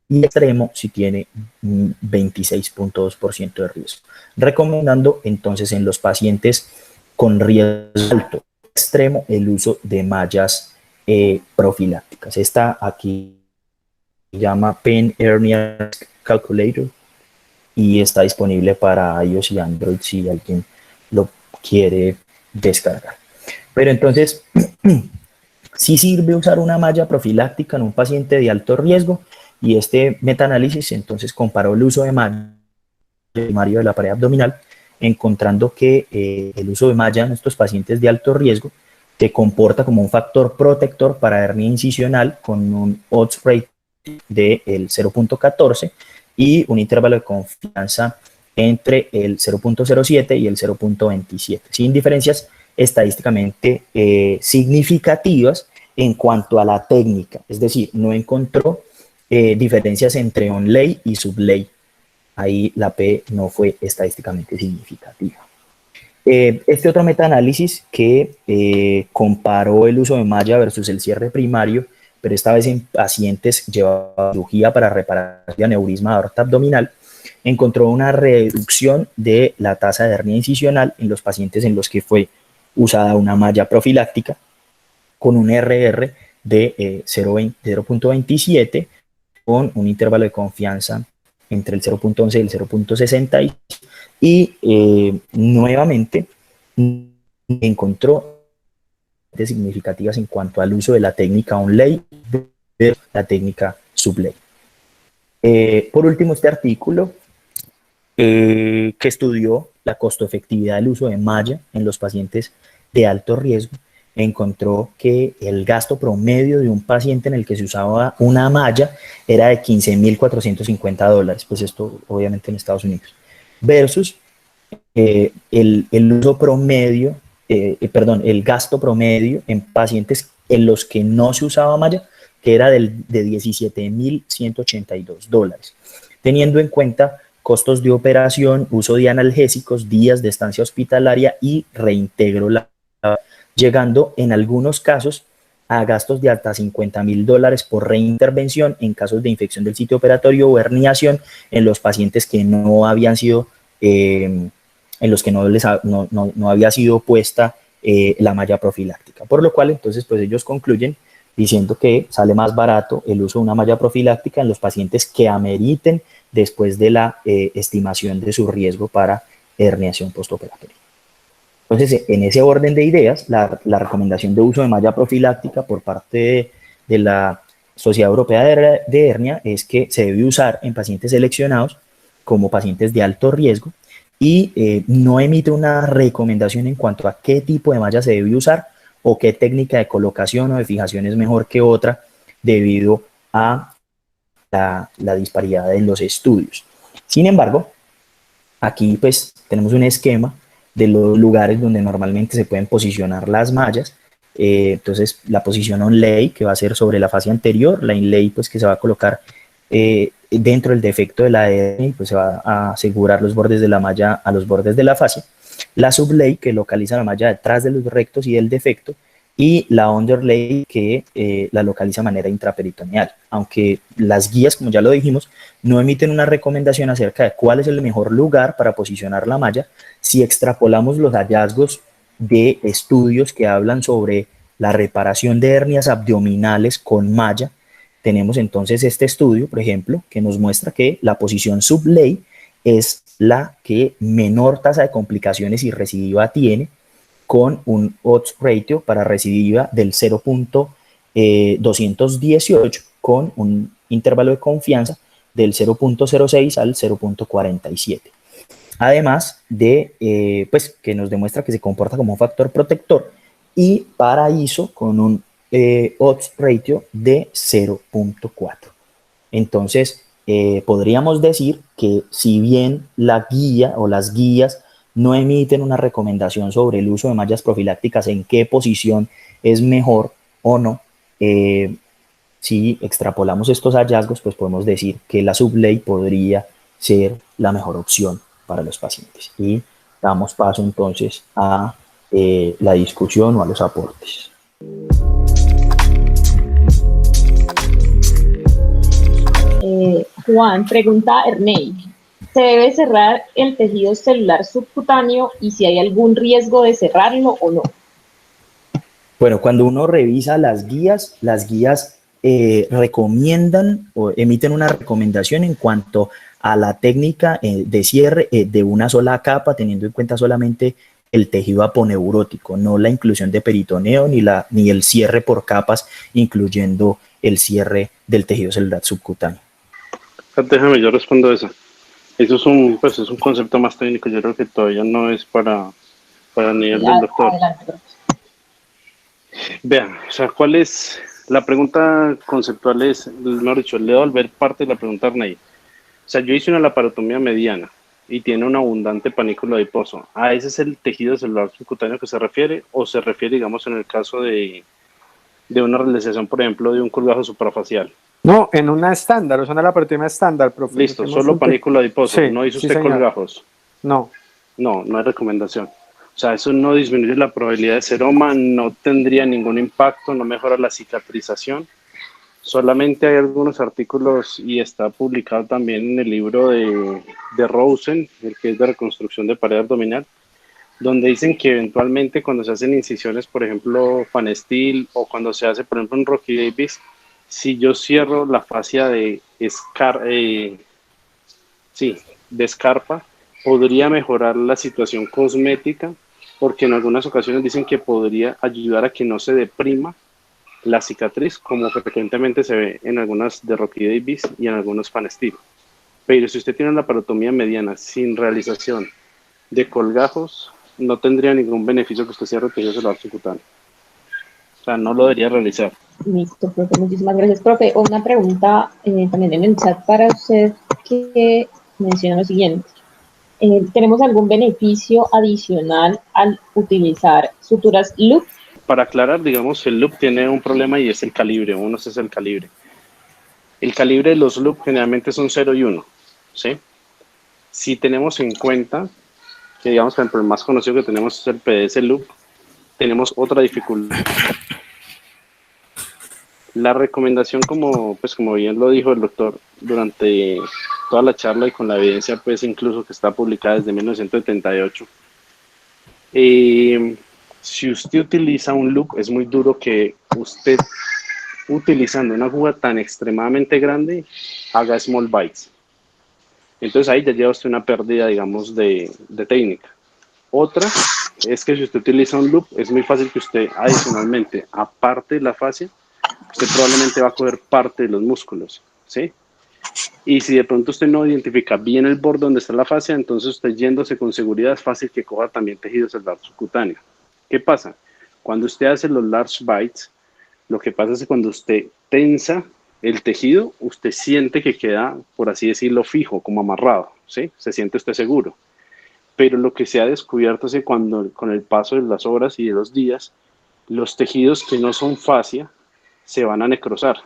y extremo si tiene 26.2% de riesgo. Recomendando entonces en los pacientes con riesgo alto extremo el uso de mallas profilácticas. Esta aquí se llama Pain Hernia Calculator y está disponible para iOS y Android si alguien lo quiere descargar. Pero entonces, sí sirve usar una malla profiláctica en un paciente de alto riesgo y este metaanálisis entonces comparó el uso de malla primario de la pared abdominal, encontrando que el uso de malla en estos pacientes de alto riesgo se comporta como un factor protector para hernia incisional con un odds rate del 0.14 y un intervalo de confianza entre el 0.07 y el 0.27, sin diferencias estadísticamente significativas en cuanto a la técnica, es decir, no encontró diferencias entre on-lay y sub-lay. Ahí la P no fue estadísticamente significativa. Este otro metaanálisis que comparó el uso de malla versus el cierre primario, pero esta vez en pacientes llevados cirugía para reparar el aneurisma de aorta abdominal, encontró una reducción de la tasa de hernia incisional en los pacientes en los que fue usada una malla profiláctica con un RR de 0.27 con un intervalo de confianza entre el 0.11 y el 0.60 y nuevamente encontró significativas en cuanto al uso de la técnica on-lay de la técnica sub-lay. Por último, este artículo que estudió la costo-efectividad del uso de malla en los pacientes de alto riesgo, encontró que el gasto promedio de un paciente en el que se usaba una malla era de $15,450, pues esto obviamente en Estados Unidos, versus el uso promedio, el gasto promedio en pacientes en los que no se usaba malla, que era de $17,182, teniendo en cuenta costos de operación, uso de analgésicos, días de estancia hospitalaria y reintegro llegando en algunos casos a gastos de hasta $50,000 por reintervención en casos de infección del sitio operatorio o herniación en los pacientes que no habían sido, en los que no había sido puesta la malla profiláctica. Por lo cual, entonces, pues ellos concluyen diciendo que sale más barato el uso de una malla profiláctica en los pacientes que ameriten después de la estimación de su riesgo para herniación postoperatoria. Entonces, en ese orden de ideas, la recomendación de uso de malla profiláctica por parte de la Sociedad Europea de Hernia es que se debe usar en pacientes seleccionados como pacientes de alto riesgo y no emite una recomendación en cuanto a qué tipo de malla se debe usar o qué técnica de colocación o de fijación es mejor que otra debido a la disparidad en los estudios. Sin embargo, aquí pues tenemos un esquema de los lugares donde normalmente se pueden posicionar las mallas. Entonces la posición on-lay, que va a ser sobre la fascia anterior, la in-lay pues que se va a colocar dentro del defecto de la hernia y pues se va a asegurar los bordes de la malla a los bordes de la fascia, la sub-lay, que localiza la malla detrás de los rectos y del defecto, y la underlay, que la localiza de manera intraperitoneal, aunque las guías, como ya lo dijimos, no emiten una recomendación acerca de cuál es el mejor lugar para posicionar la malla. Si extrapolamos los hallazgos de estudios que hablan sobre la reparación de hernias abdominales con malla, tenemos entonces este estudio, por ejemplo, que nos muestra que la posición sublay es la que menor tasa de complicaciones y recidiva tiene, con un odds ratio para recidiva del 0.218 con un intervalo de confianza del 0.06 al 0.47. además de pues, que nos demuestra que se comporta como un factor protector, y para ISO con un odds ratio de 0.4. Entonces, podríamos decir que si bien la guía o las guías no emiten una recomendación sobre el uso de mallas profilácticas, en qué posición es mejor o no, si extrapolamos estos hallazgos, pues podemos decir que la subley podría ser la mejor opción para los pacientes. Y damos paso entonces a la discusión o a los aportes. Juan, pregunta Ernei. ¿Se debe cerrar el tejido celular subcutáneo y si hay algún riesgo de cerrarlo o no? Bueno, cuando uno revisa las guías recomiendan o emiten una recomendación en cuanto a la técnica de cierre de una sola capa, teniendo en cuenta solamente el tejido aponeurótico, no la inclusión de peritoneo ni el cierre por capas, incluyendo el cierre del tejido celular subcutáneo. Déjame, yo respondo eso. Eso es un concepto más técnico. Yo creo que todavía no es para el nivel del doctor. Adelante. Vean, o sea, ¿cuál es la pregunta conceptual? Mejor dicho, le doy al ver parte de la pregunta Arnei. O sea, yo hice una laparotomía mediana y tiene un abundante panículo adiposo. ¿A ese es el tejido celular subcutáneo que se refiere? ¿O se refiere, digamos, en el caso de una realización, por ejemplo, de un colgajo suprafacial? No, en una estándar, o sea, una laparotomía estándar, profe. Listo, solo panículo adiposo. Sí, ¿No hizo sí, usted señor. colgajos? No. No, no hay recomendación. O sea, eso no disminuye la probabilidad de seroma, no tendría ningún impacto, no mejora la cicatrización. Solamente hay algunos artículos, y está publicado también en el libro de Rosen, el que es de reconstrucción de pared abdominal, donde dicen que eventualmente cuando se hacen incisiones, por ejemplo, Fanesteel, o cuando se hace, por ejemplo, en Rocky Davis, si yo cierro la fascia de escarpa, podría mejorar la situación cosmética, porque en algunas ocasiones dicen que podría ayudar a que no se deprima la cicatriz, como frecuentemente se ve en algunas de Rocky Davis y en algunos Fanesteel. Pero si usted tiene una laparotomía mediana sin realización de colgajos, no tendría ningún beneficio que usted cierre el tejido celular subcutáneo. O sea, no lo debería realizar. Listo, profe. Muchísimas gracias, profe. Una pregunta también en el chat para usted que menciona lo siguiente. ¿Tenemos algún beneficio adicional al utilizar suturas loop? Para aclarar, digamos, el loop tiene un problema y es el calibre. Uno es el calibre. El calibre de los loop generalmente son 0 y 1, ¿sí? Si tenemos en cuenta que, digamos, por ejemplo, el más conocido que tenemos es el PDS loop, tenemos otra dificultad. La recomendación, como bien lo dijo el doctor durante toda la charla y con la evidencia, pues incluso que está publicada desde 1978, si usted utiliza un loop, es muy duro que usted, utilizando una aguja tan extremadamente grande, haga small bites. Entonces ahí ya lleva usted una pérdida, digamos, de técnica. Otra es que si usted utiliza un loop, es muy fácil que usted adicionalmente, aparte de la fascia, usted probablemente va a coger parte de los músculos, ¿sí? Y si de pronto usted no identifica bien el borde donde está la fascia, entonces usted yéndose con seguridad es fácil que coja también tejido celular subcutáneo. ¿Qué pasa? Cuando usted hace los large bites, lo que pasa es que cuando usted tensa el tejido, usted siente que queda, por así decirlo, fijo, como amarrado, ¿sí? Se siente usted seguro. Pero lo que se ha descubierto es que cuando, con el paso de las horas y de los días, los tejidos que no son fascia se van a necrosar.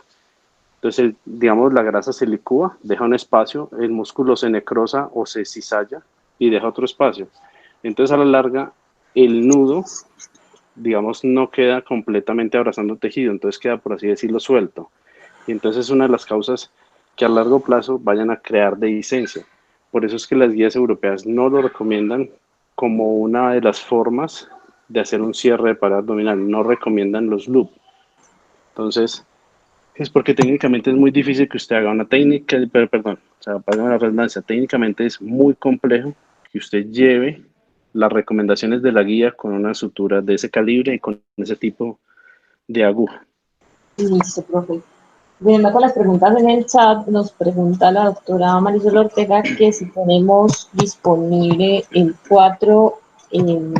Entonces, digamos, la grasa se licúa, deja un espacio, el músculo se necrosa o se cizalla y deja otro espacio. Entonces, a la larga, el nudo, digamos, no queda completamente abrazando el tejido, entonces queda, por así decirlo, suelto. Y entonces es una de las causas que a largo plazo vayan a crear dehiscencia. Por eso es que las guías europeas no lo recomiendan como una de las formas de hacer un cierre de pared abdominal, no recomiendan los loop. Entonces, es porque técnicamente es muy difícil que usted haga una técnica, perdón, o sea, para la redundancia, técnicamente es muy complejo que usted lleve las recomendaciones de la guía con una sutura de ese calibre y con ese tipo de aguja. Listo, profe. Viendo con las preguntas en el chat, nos pregunta la doctora Marisol Ortega que si tenemos disponible el 4, el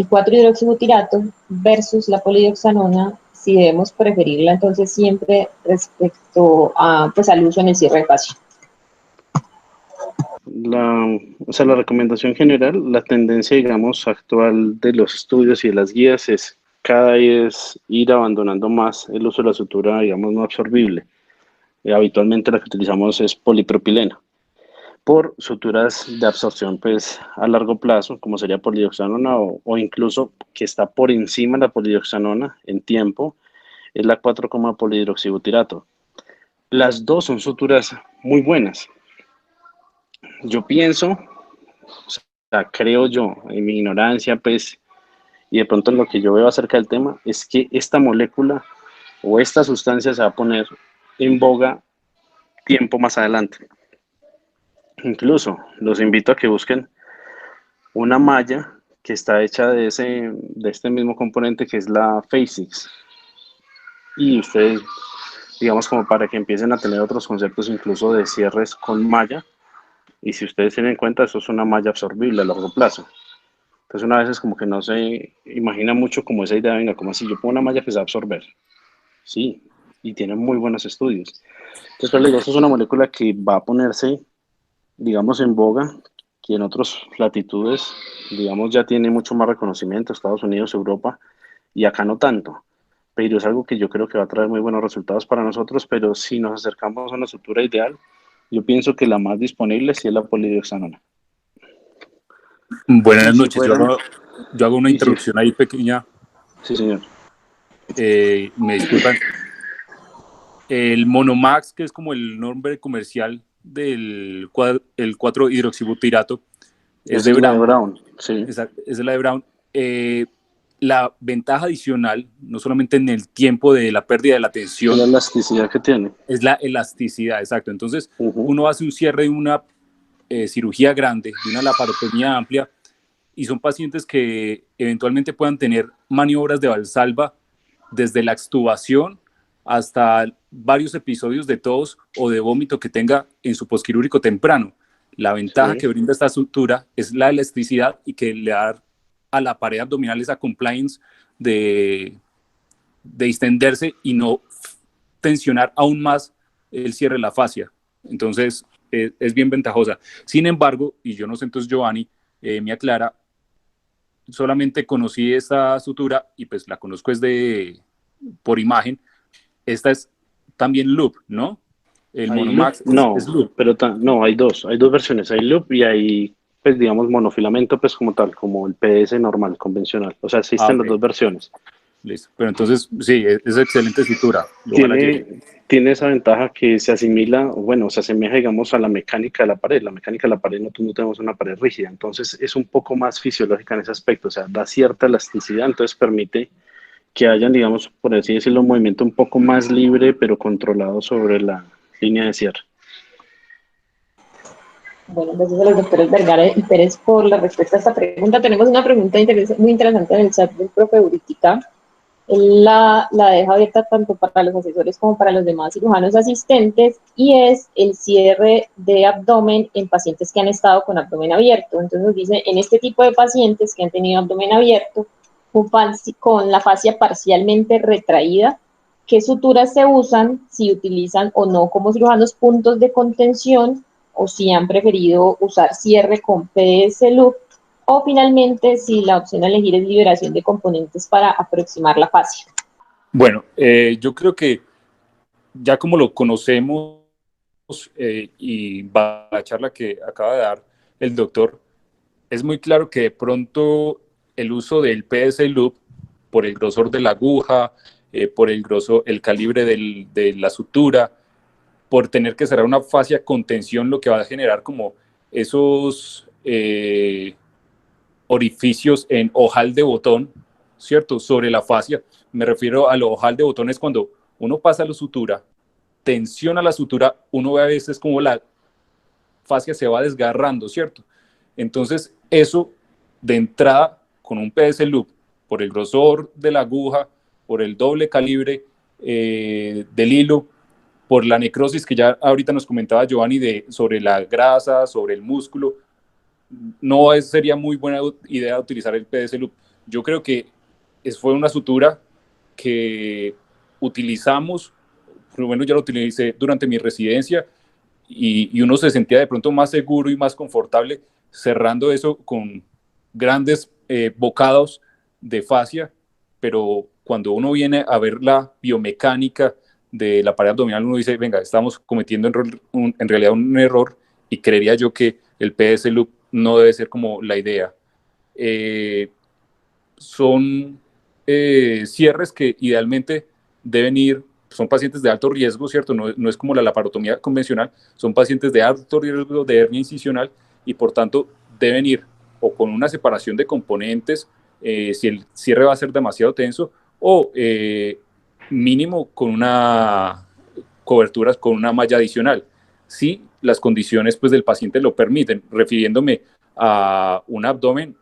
4-hidroxibutirato versus la polidioxanona, si debemos preferirla entonces siempre respecto a, pues, al uso en el cierre de fascia. La recomendación general, la tendencia, digamos, actual de los estudios y de las guías es cada vez ir abandonando más el uso de la sutura, digamos, no absorbible. Habitualmente la que utilizamos es polipropileno por suturas de absorción pues a largo plazo, como sería polidioxanona o incluso que está por encima de la polidioxanona en tiempo, es la 4, polihidroxibutirato. Las dos son suturas muy buenas. Yo pienso, o sea, creo yo, en mi ignorancia, pues, y de pronto en lo que yo veo acerca del tema, es que esta molécula o esta sustancia se va a poner en boga tiempo más adelante. Incluso los invito a que busquen una malla que está hecha de este mismo componente que es la Phasix. Y ustedes, digamos, como para que empiecen a tener otros conceptos incluso de cierres con malla. Y si ustedes tienen en cuenta, eso es una malla absorbible a largo plazo. Entonces, una vez es como que no se imagina mucho como esa idea, venga, como así, yo pongo una malla que se va a absorber. Sí, y tiene muy buenos estudios. Entonces, pues, esto es una molécula que va a ponerse, digamos, en boga, que en otras latitudes, digamos, ya tiene mucho más reconocimiento, Estados Unidos, Europa, y acá no tanto. Pero es algo que yo creo que va a traer muy buenos resultados para nosotros, pero si nos acercamos a una sutura ideal, yo pienso que la más disponible sí es la polidioxanona. Buenas Y si noches, fuera, yo hago una y si, introducción ahí pequeña, sí, señor. me disculpan. El Monomax, que es como el nombre comercial del el 4-hidroxibutirato, es Esa de es la de Brown, Brown, sí. es de la de Brown. La ventaja adicional, no solamente en el tiempo de la pérdida de la Es la tensión, elasticidad que tiene. es la elasticidad, exacto. Entonces, Uh-huh. uno hace un cierre de una cirugía grande, de una laparotomía amplia, y son pacientes que eventualmente puedan tener maniobras de Valsalva desde la extubación hasta varios episodios de tos o de vómito que tenga en su posquirúrgico temprano. La ventaja que Sí. brinda esta sutura es la elasticidad y que le da a la pared abdominal esa compliance de distenderse y no tensionar aún más el cierre de la fascia. Entonces, es bien ventajosa. Sin embargo, y yo no sé, entonces Giovanni me aclara, solamente conocí esta sutura y pues la conozco es por imagen. Esta es también loop, ¿no? El ¿Hay loop? Monomax es No, loop. pero no, hay dos versiones, hay loop y hay, pues digamos, monofilamento, pues como tal, como el PS normal, convencional. O sea, Ah, existen ok, las dos versiones. listo. Pero entonces, sí, es excelente sutura. Ojalá llegue. Tiene esa ventaja que se asimila, bueno, se asemeja, digamos, a la mecánica de la pared. La mecánica de la pared, nosotros no tenemos una pared rígida, entonces es un poco más fisiológica en ese aspecto, o sea, da cierta elasticidad, entonces permite que hayan, digamos, por así decirlo, un movimiento un poco más libre, pero controlado sobre la línea de cierre. Bueno, gracias a los doctores Vergara y Pérez por la respuesta a esta pregunta. Tenemos una pregunta muy interesante en el chat del profe Uritica. Él la deja abierta tanto para los asesores como para los demás cirujanos asistentes y es el cierre de abdomen en pacientes que han estado con abdomen abierto. Entonces nos dice, en este tipo de pacientes que han tenido abdomen abierto con la fascia parcialmente retraída, ¿qué suturas se usan? Si utilizan o no como cirujanos puntos de contención o si han preferido usar cierre con PS Loop, o finalmente si la opción a elegir es liberación de componentes para aproximar la fascia. Bueno, yo creo que ya como lo conocemos y va la charla que acaba de dar el doctor, es muy claro que de pronto el uso del PS Loop por el grosor de la aguja, por el calibre de la sutura, por tener que cerrar una fascia con tensión, lo que va a generar como esos orificios en ojal de botón, ¿cierto? Sobre la fascia. Me refiero a lo ojal de botón es cuando uno pasa la sutura, tensiona la sutura, uno ve a veces como la fascia se va desgarrando, ¿cierto? Entonces, eso de entrada con un PS Loop, por el grosor de la aguja, por el doble calibre del hilo, por la necrosis que ya ahorita nos comentaba Giovanni sobre la grasa, sobre el músculo, no sería muy buena idea utilizar el PDS Loop. Yo creo que fue una sutura que utilizamos, por lo menos yo la utilicé durante mi residencia, y uno se sentía de pronto más seguro y más confortable cerrando eso con grandes bocados de fascia, pero cuando uno viene a ver la biomecánica de la pared abdominal, uno dice, venga, estamos cometiendo en realidad un error, y creería yo que el PS Loop no debe ser como la idea. Son cierres que idealmente deben ir, son pacientes de alto riesgo, ¿cierto? No es como la laparotomía convencional, son pacientes de alto riesgo de hernia incisional, y por tanto deben ir o con una separación de componentes, si el cierre va a ser demasiado tenso, o mínimo con una cobertura con una malla adicional, si las condiciones pues, del paciente lo permiten, refiriéndome a un abdomen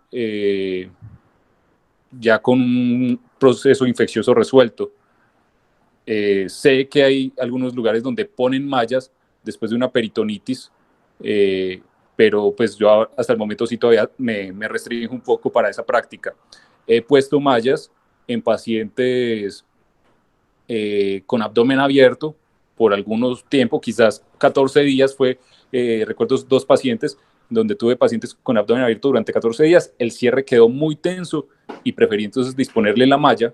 ya con un proceso infeccioso resuelto. Sé que hay algunos lugares donde ponen mallas después de una peritonitis, pero pues yo hasta el momento sí todavía me restringo un poco para esa práctica. He puesto mallas en pacientes con abdomen abierto por algunos tiempos, quizás 14 días recuerdo 2 pacientes donde tuve pacientes con abdomen abierto durante 14 días, el cierre quedó muy tenso y preferí entonces disponerle la malla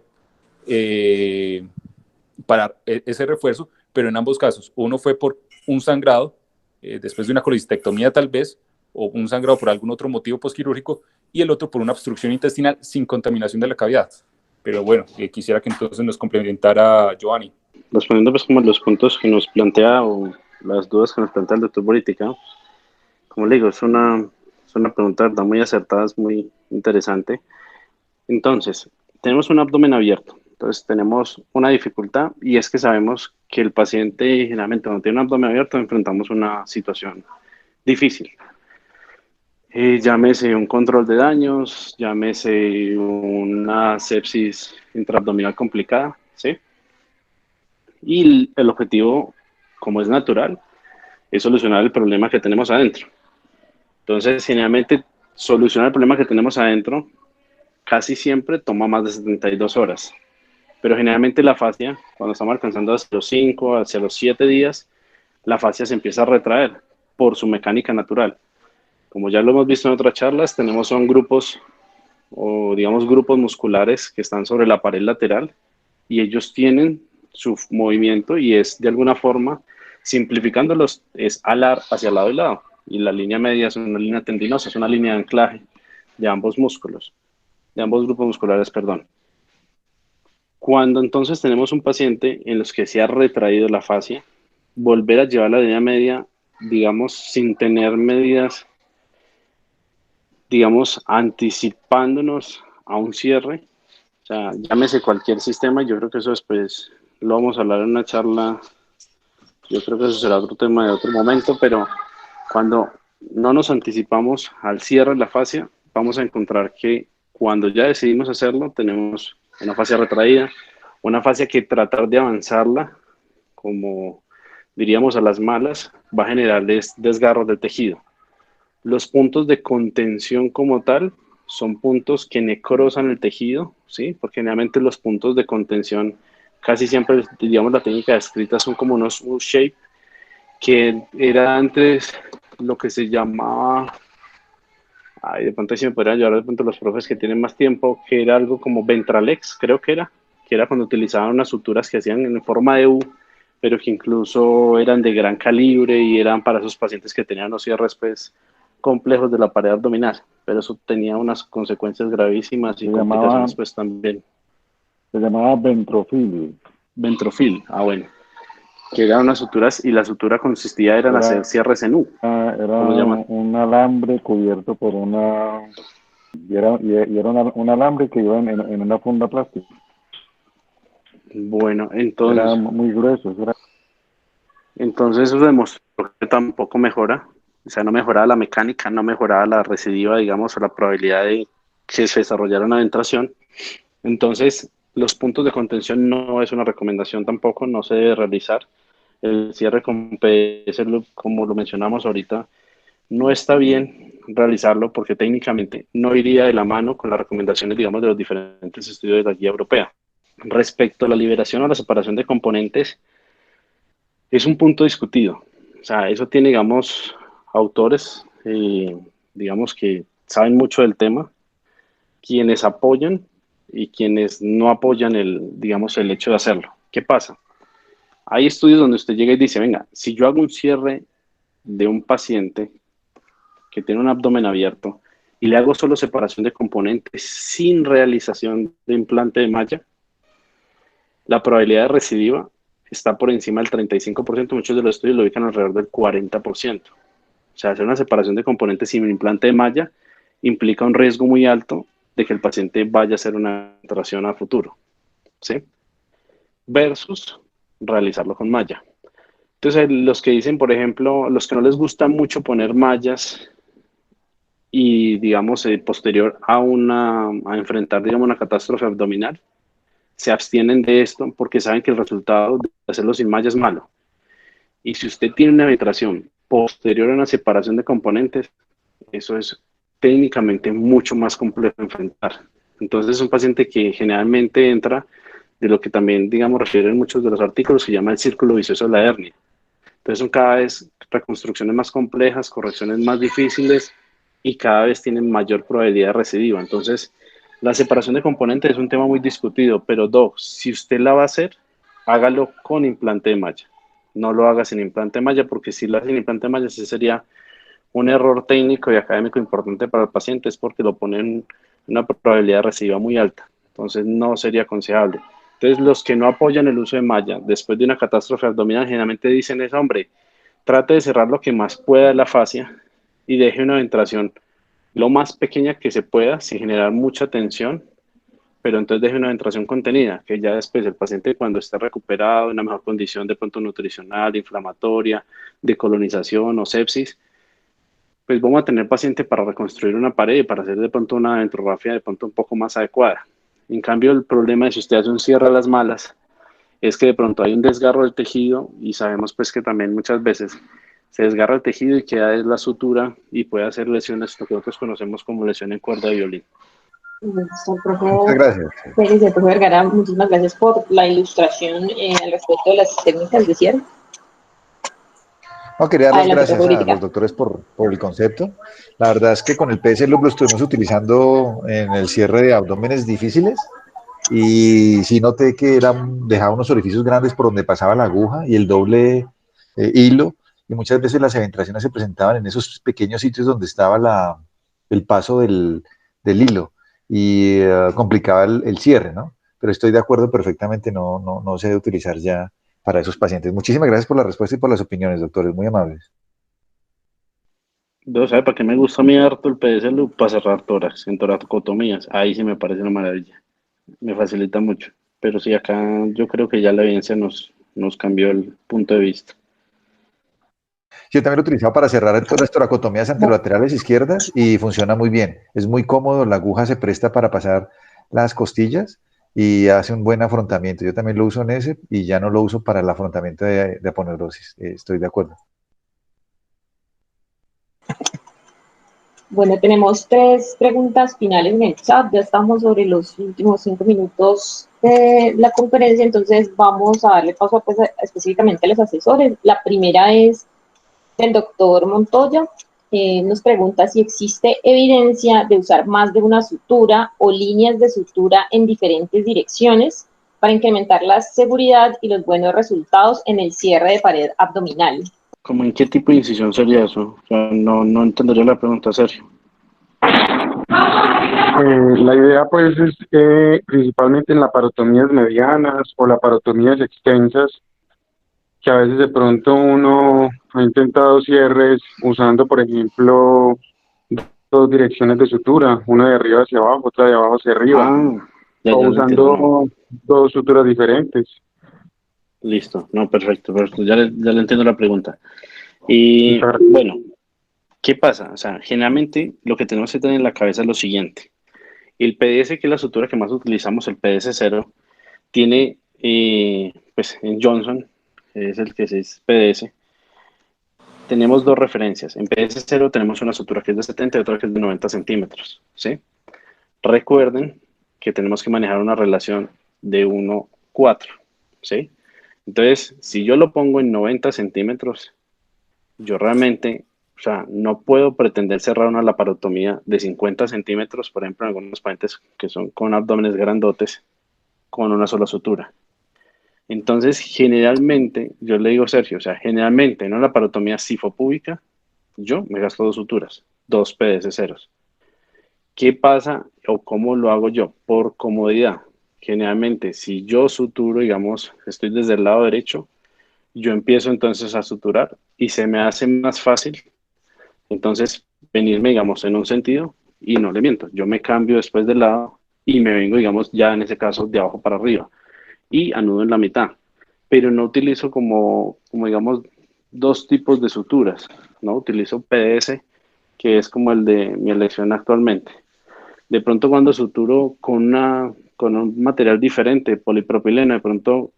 para ese refuerzo, pero en ambos casos, uno fue por un sangrado, después de una colecistectomía tal vez, o un sangrado por algún otro motivo postquirúrgico, y el otro por una obstrucción intestinal sin contaminación de la cavidad. Pero bueno, quisiera que entonces nos complementara Giovanni. Respondiendo pues como los puntos que nos plantea o las dudas que nos plantea el doctor Boritica, como le digo, es una pregunta ¿verdad? Muy acertada, es muy interesante. Entonces, tenemos un abdomen abierto, entonces tenemos una dificultad, y es que sabemos que el paciente generalmente cuando tiene un abdomen abierto enfrentamos una situación difícil. Llámese un control de daños, llámese una sepsis intraabdominal complicada, ¿sí? Y el objetivo, como es natural, es solucionar el problema que tenemos adentro. Entonces, generalmente, solucionar el problema que tenemos adentro casi siempre toma más de 72 horas. Pero generalmente la fascia, cuando estamos alcanzando hacia los 5, hacia los 7 días, la fascia se empieza a retraer por su mecánica natural. Como ya lo hemos visto en otras charlas, son grupos o digamos grupos musculares que están sobre la pared lateral, y ellos tienen su movimiento y es de alguna forma, simplificándolos, es alar hacia lado y lado. Y la línea media es una línea tendinosa, es una línea de anclaje de ambos músculos, de ambos grupos musculares, perdón. Cuando entonces tenemos un paciente en los que se ha retraído la fascia, volver a llevar la línea media, digamos, sin tener medidas, digamos, anticipándonos a un cierre, o sea, llámese cualquier sistema, yo creo que eso después lo vamos a hablar en una charla, yo creo que eso será otro tema de otro momento, pero cuando no nos anticipamos al cierre de la fascia, vamos a encontrar que cuando ya decidimos hacerlo, tenemos una fascia retraída, una fascia que tratar de avanzarla, como diríamos a las malas, va a generar desgarros del tejido. Los puntos de contención como tal son puntos que necrosan el tejido, ¿sí? Porque generalmente los puntos de contención, casi siempre, digamos, la técnica descrita son como unos U-shape, que era antes lo que se llamaba, de pronto si me podrían ayudar de pronto los profes que tienen más tiempo, que era algo como Ventralex, creo que era cuando utilizaban unas suturas que hacían en forma de U, pero que incluso eran de gran calibre y eran para esos pacientes que tenían unos cierres pues, complejos de la pared abdominal, pero eso tenía unas consecuencias gravísimas y complicaciones pues también. Se llamaba Ventrofil. Ventrofil, bueno. Que eran unas suturas, y la sutura consistía en hacer cierres en U. Era un alambre cubierto por una... Y era un alambre que iba en una funda plástica. Bueno, entonces... Era muy grueso. Entonces eso demostró que tampoco mejora. O sea, no mejoraba la mecánica, no mejoraba la recidiva, digamos, o la probabilidad de que se desarrollara una ventración. Entonces, los puntos de contención no es una recomendación tampoco, no se debe realizar. El cierre con PS Loop, como lo mencionamos ahorita, no está bien realizarlo porque técnicamente no iría de la mano con las recomendaciones, digamos, de los diferentes estudios de la guía europea. Respecto a la liberación o la separación de componentes, es un punto discutido. O sea, eso tiene, digamos, autores, digamos, que saben mucho del tema, quienes apoyan y quienes no apoyan digamos, el hecho de hacerlo. ¿Qué pasa? Hay estudios donde usted llega y dice, venga, si yo hago un cierre de un paciente que tiene un abdomen abierto y le hago solo separación de componentes sin realización de implante de malla, la probabilidad de recidiva está por encima del 35%, muchos de los estudios lo ubican alrededor del 40%. O sea, hacer una separación de componentes sin implante de malla implica un riesgo muy alto de que el paciente vaya a hacer una operación a futuro, ¿sí? Versus realizarlo con malla. Entonces, los que dicen, por ejemplo, los que no les gusta mucho poner mallas y, digamos, posterior a enfrentar, digamos, una catástrofe abdominal, se abstienen de esto porque saben que el resultado de hacerlo sin malla es malo. Y si usted tiene una penetración posterior a una separación de componentes, eso es técnicamente mucho más complejo de enfrentar. Entonces es un paciente que generalmente entra de lo que también, digamos, refieren muchos de los artículos, se llama el círculo vicioso de la hernia. Entonces son cada vez reconstrucciones más complejas, correcciones más difíciles y cada vez tienen mayor probabilidad de recidiva. Entonces, la separación de componentes es un tema muy discutido, pero Doc, si usted la va a hacer, hágalo con implante de malla. No lo haga sin implante de malla, porque si lo hace sin implante de malla, ese sería un error técnico y académico importante para el paciente, es porque lo pone en una probabilidad de recidiva muy alta. Entonces, no sería aconsejable. Entonces, los que no apoyan el uso de malla después de una catástrofe abdominal generalmente dicen es, hombre, trate de cerrar lo que más pueda de la fascia y deje una ventración lo más pequeña que se pueda sin generar mucha tensión, pero entonces deje una ventración contenida, que ya después el paciente cuando esté recuperado, en una mejor condición de pronto nutricional, inflamatoria, de colonización o sepsis, pues vamos a tener paciente para reconstruir una pared y para hacer de pronto una ventrografía de pronto un poco más adecuada. En cambio, el problema es si usted hace un cierre a las malas, es que de pronto hay un desgarro del tejido y sabemos pues que también muchas veces se desgarra el tejido y queda la sutura y puede hacer lesiones, lo que nosotros conocemos como lesión en cuerda de violín. Listo, Muchas profe gracias. Félix, profe Vergara, muchísimas gracias por la ilustración al respecto de las técnicas de cierre. No, quería dar las Adelante, profe gracias a los Britica. doctores por el concepto. La verdad es que con el PS Loop lo estuvimos utilizando en el cierre de abdómenes difíciles y sí noté que dejaba unos orificios grandes por donde pasaba la aguja y el doble hilo, y muchas veces las eventraciones se presentaban en esos pequeños sitios donde estaba el paso del hilo y complicaba el cierre, ¿no? Pero estoy de acuerdo perfectamente, no se debe utilizar ya para esos pacientes. Muchísimas gracias por la respuesta y por las opiniones, doctores, muy amables. Yo, ¿sabe para qué me gusta a mí harto el PDC Loop? Para cerrar tórax, en toracotomías. Ahí sí me parece una maravilla. Me facilita mucho. Pero sí, acá yo creo que ya la evidencia nos cambió el punto de vista. Yo también lo utilizaba para cerrar todas las toracotomías anterolaterales izquierdas y funciona muy bien. Es muy cómodo, la aguja se presta para pasar las costillas y hace un buen afrontamiento. Yo también lo uso en ese y ya no lo uso para el afrontamiento de aponeurosis. Estoy de acuerdo. Bueno, tenemos 3 preguntas finales en el chat. Ya estamos sobre los últimos 5 minutos de la conferencia, entonces vamos a darle paso pues, específicamente a los asesores. La primera es del doctor Montoya. Nos pregunta si existe evidencia de usar más de una sutura o líneas de sutura en diferentes direcciones para incrementar la seguridad y los buenos resultados en el cierre de pared abdominal. ¿Cómo en qué tipo de incisión sería eso? O sea, no entendería la pregunta, Sergio. La idea pues es principalmente en laparotomías medianas o laparotomías extensas, que a veces de pronto uno ha intentado cierres usando, por ejemplo, 2 direcciones de sutura, una de arriba hacia abajo, otra de abajo hacia arriba, Ya o lo entiendo, no. usando 2 suturas diferentes. Listo, no, perfecto. Ya le entiendo la pregunta. Y bueno, ¿qué pasa? O sea, generalmente lo que tenemos que tener en la cabeza es lo siguiente. El PDS, que es la sutura que más utilizamos, el PDS 0, tiene, pues en Johnson, es el que es PDS, tenemos dos referencias. En PDS-0 tenemos una sutura que es de 70 y otra que es de 90 centímetros, ¿sí? Recuerden que tenemos que manejar una relación de 1:4, ¿sí? Entonces, si yo lo pongo en 90 centímetros, yo realmente, o sea, no puedo pretender cerrar una laparotomía de 50 centímetros, por ejemplo, en algunos pacientes que son con abdómenes grandotes, con una sola sutura. Entonces, generalmente, yo le digo a Sergio, o sea, generalmente en una laparotomía sifopúbica, yo me gasto 2 suturas, 2 PDS-0s. ¿Qué pasa o cómo lo hago yo? Por comodidad. Generalmente, si yo suturo, digamos, estoy desde el lado derecho, yo empiezo entonces a suturar y se me hace más fácil, entonces, venirme, digamos, en un sentido y no le miento. Yo me cambio después del lado y me vengo, digamos, ya en ese caso, de abajo para arriba y anudo en la mitad. Pero no utilizo como digamos, dos tipos de suturas, ¿no? Utilizo PDS, que es como el de mi elección actualmente. De pronto cuando suturo con un material diferente, polipropileno, de pronto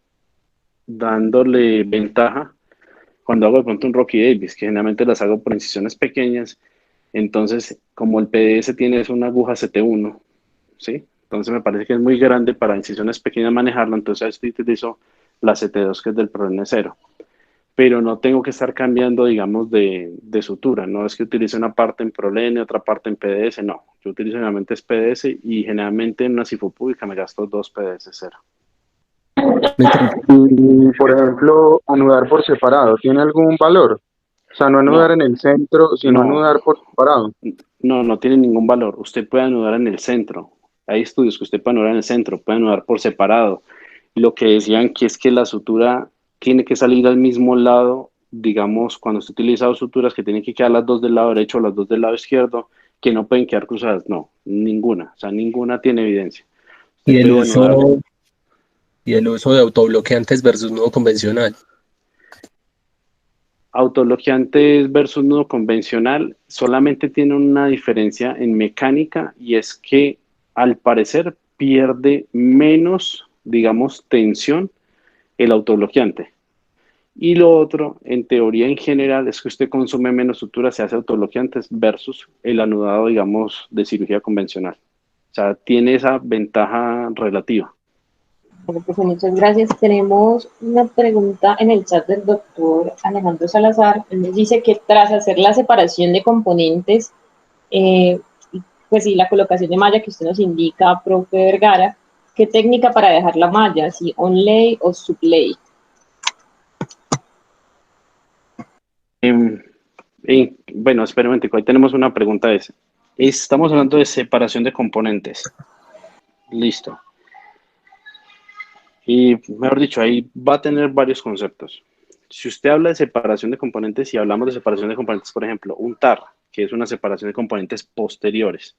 dándole ventaja, cuando hago de pronto un Rocky Davis, que generalmente las hago por incisiones pequeñas, entonces como el PDS tiene es una aguja CT1, ¿sí? Entonces me parece que es muy grande para incisiones pequeñas manejarlo, entonces esto utilizo la CT2 que es del ProN 0, pero no tengo que estar cambiando, digamos, de sutura, no es que utilice una parte en ProLN, otra parte en PDS, no, yo utilizo generalmente es PDS y generalmente en una sifopúbica me gasto 2 PDS-0. Y, por ejemplo, anudar por separado, ¿tiene algún valor? O sea, no anudar No, en el centro, sino no, anudar por separado. no tiene ningún valor. Usted puede anudar en el centro. Hay estudios que usted puede anudar en el centro, puede anudar por separado. Lo que decían que es que la sutura tiene que salir al mismo lado, digamos, cuando usted utiliza dos suturas que tienen que quedar las dos del lado derecho o las dos del lado izquierdo, que no pueden quedar cruzadas. No, ninguna. O sea, ninguna tiene evidencia. Y Usted el puede anudar. uso, y el uso de autobloqueantes versus nudo convencional. Autobloqueantes versus nudo convencional solamente tiene una diferencia en mecánica y es que al parecer pierde menos, digamos, tensión el autobloqueante. Y lo otro, en teoría en general, es que usted consume menos suturas, se hace autobloqueantes versus el anudado, digamos, de cirugía convencional. O sea, tiene esa ventaja relativa. Bueno, pues muchas gracias. Tenemos una pregunta en el chat del doctor Alejandro Salazar. Él nos dice que tras hacer la separación de componentes, pues sí, la colocación de malla que usted nos indica, profe Vergara, ¿qué técnica para dejar la malla? ¿Si onlay o sublay? Bueno, espera un momentico, ahí tenemos una pregunta. Estamos hablando de separación de componentes. Listo. Y mejor dicho, ahí va a tener varios conceptos. Si usted habla de separación de componentes y hablamos de separación de componentes, por ejemplo, un TAR, que es una separación de componentes posteriores,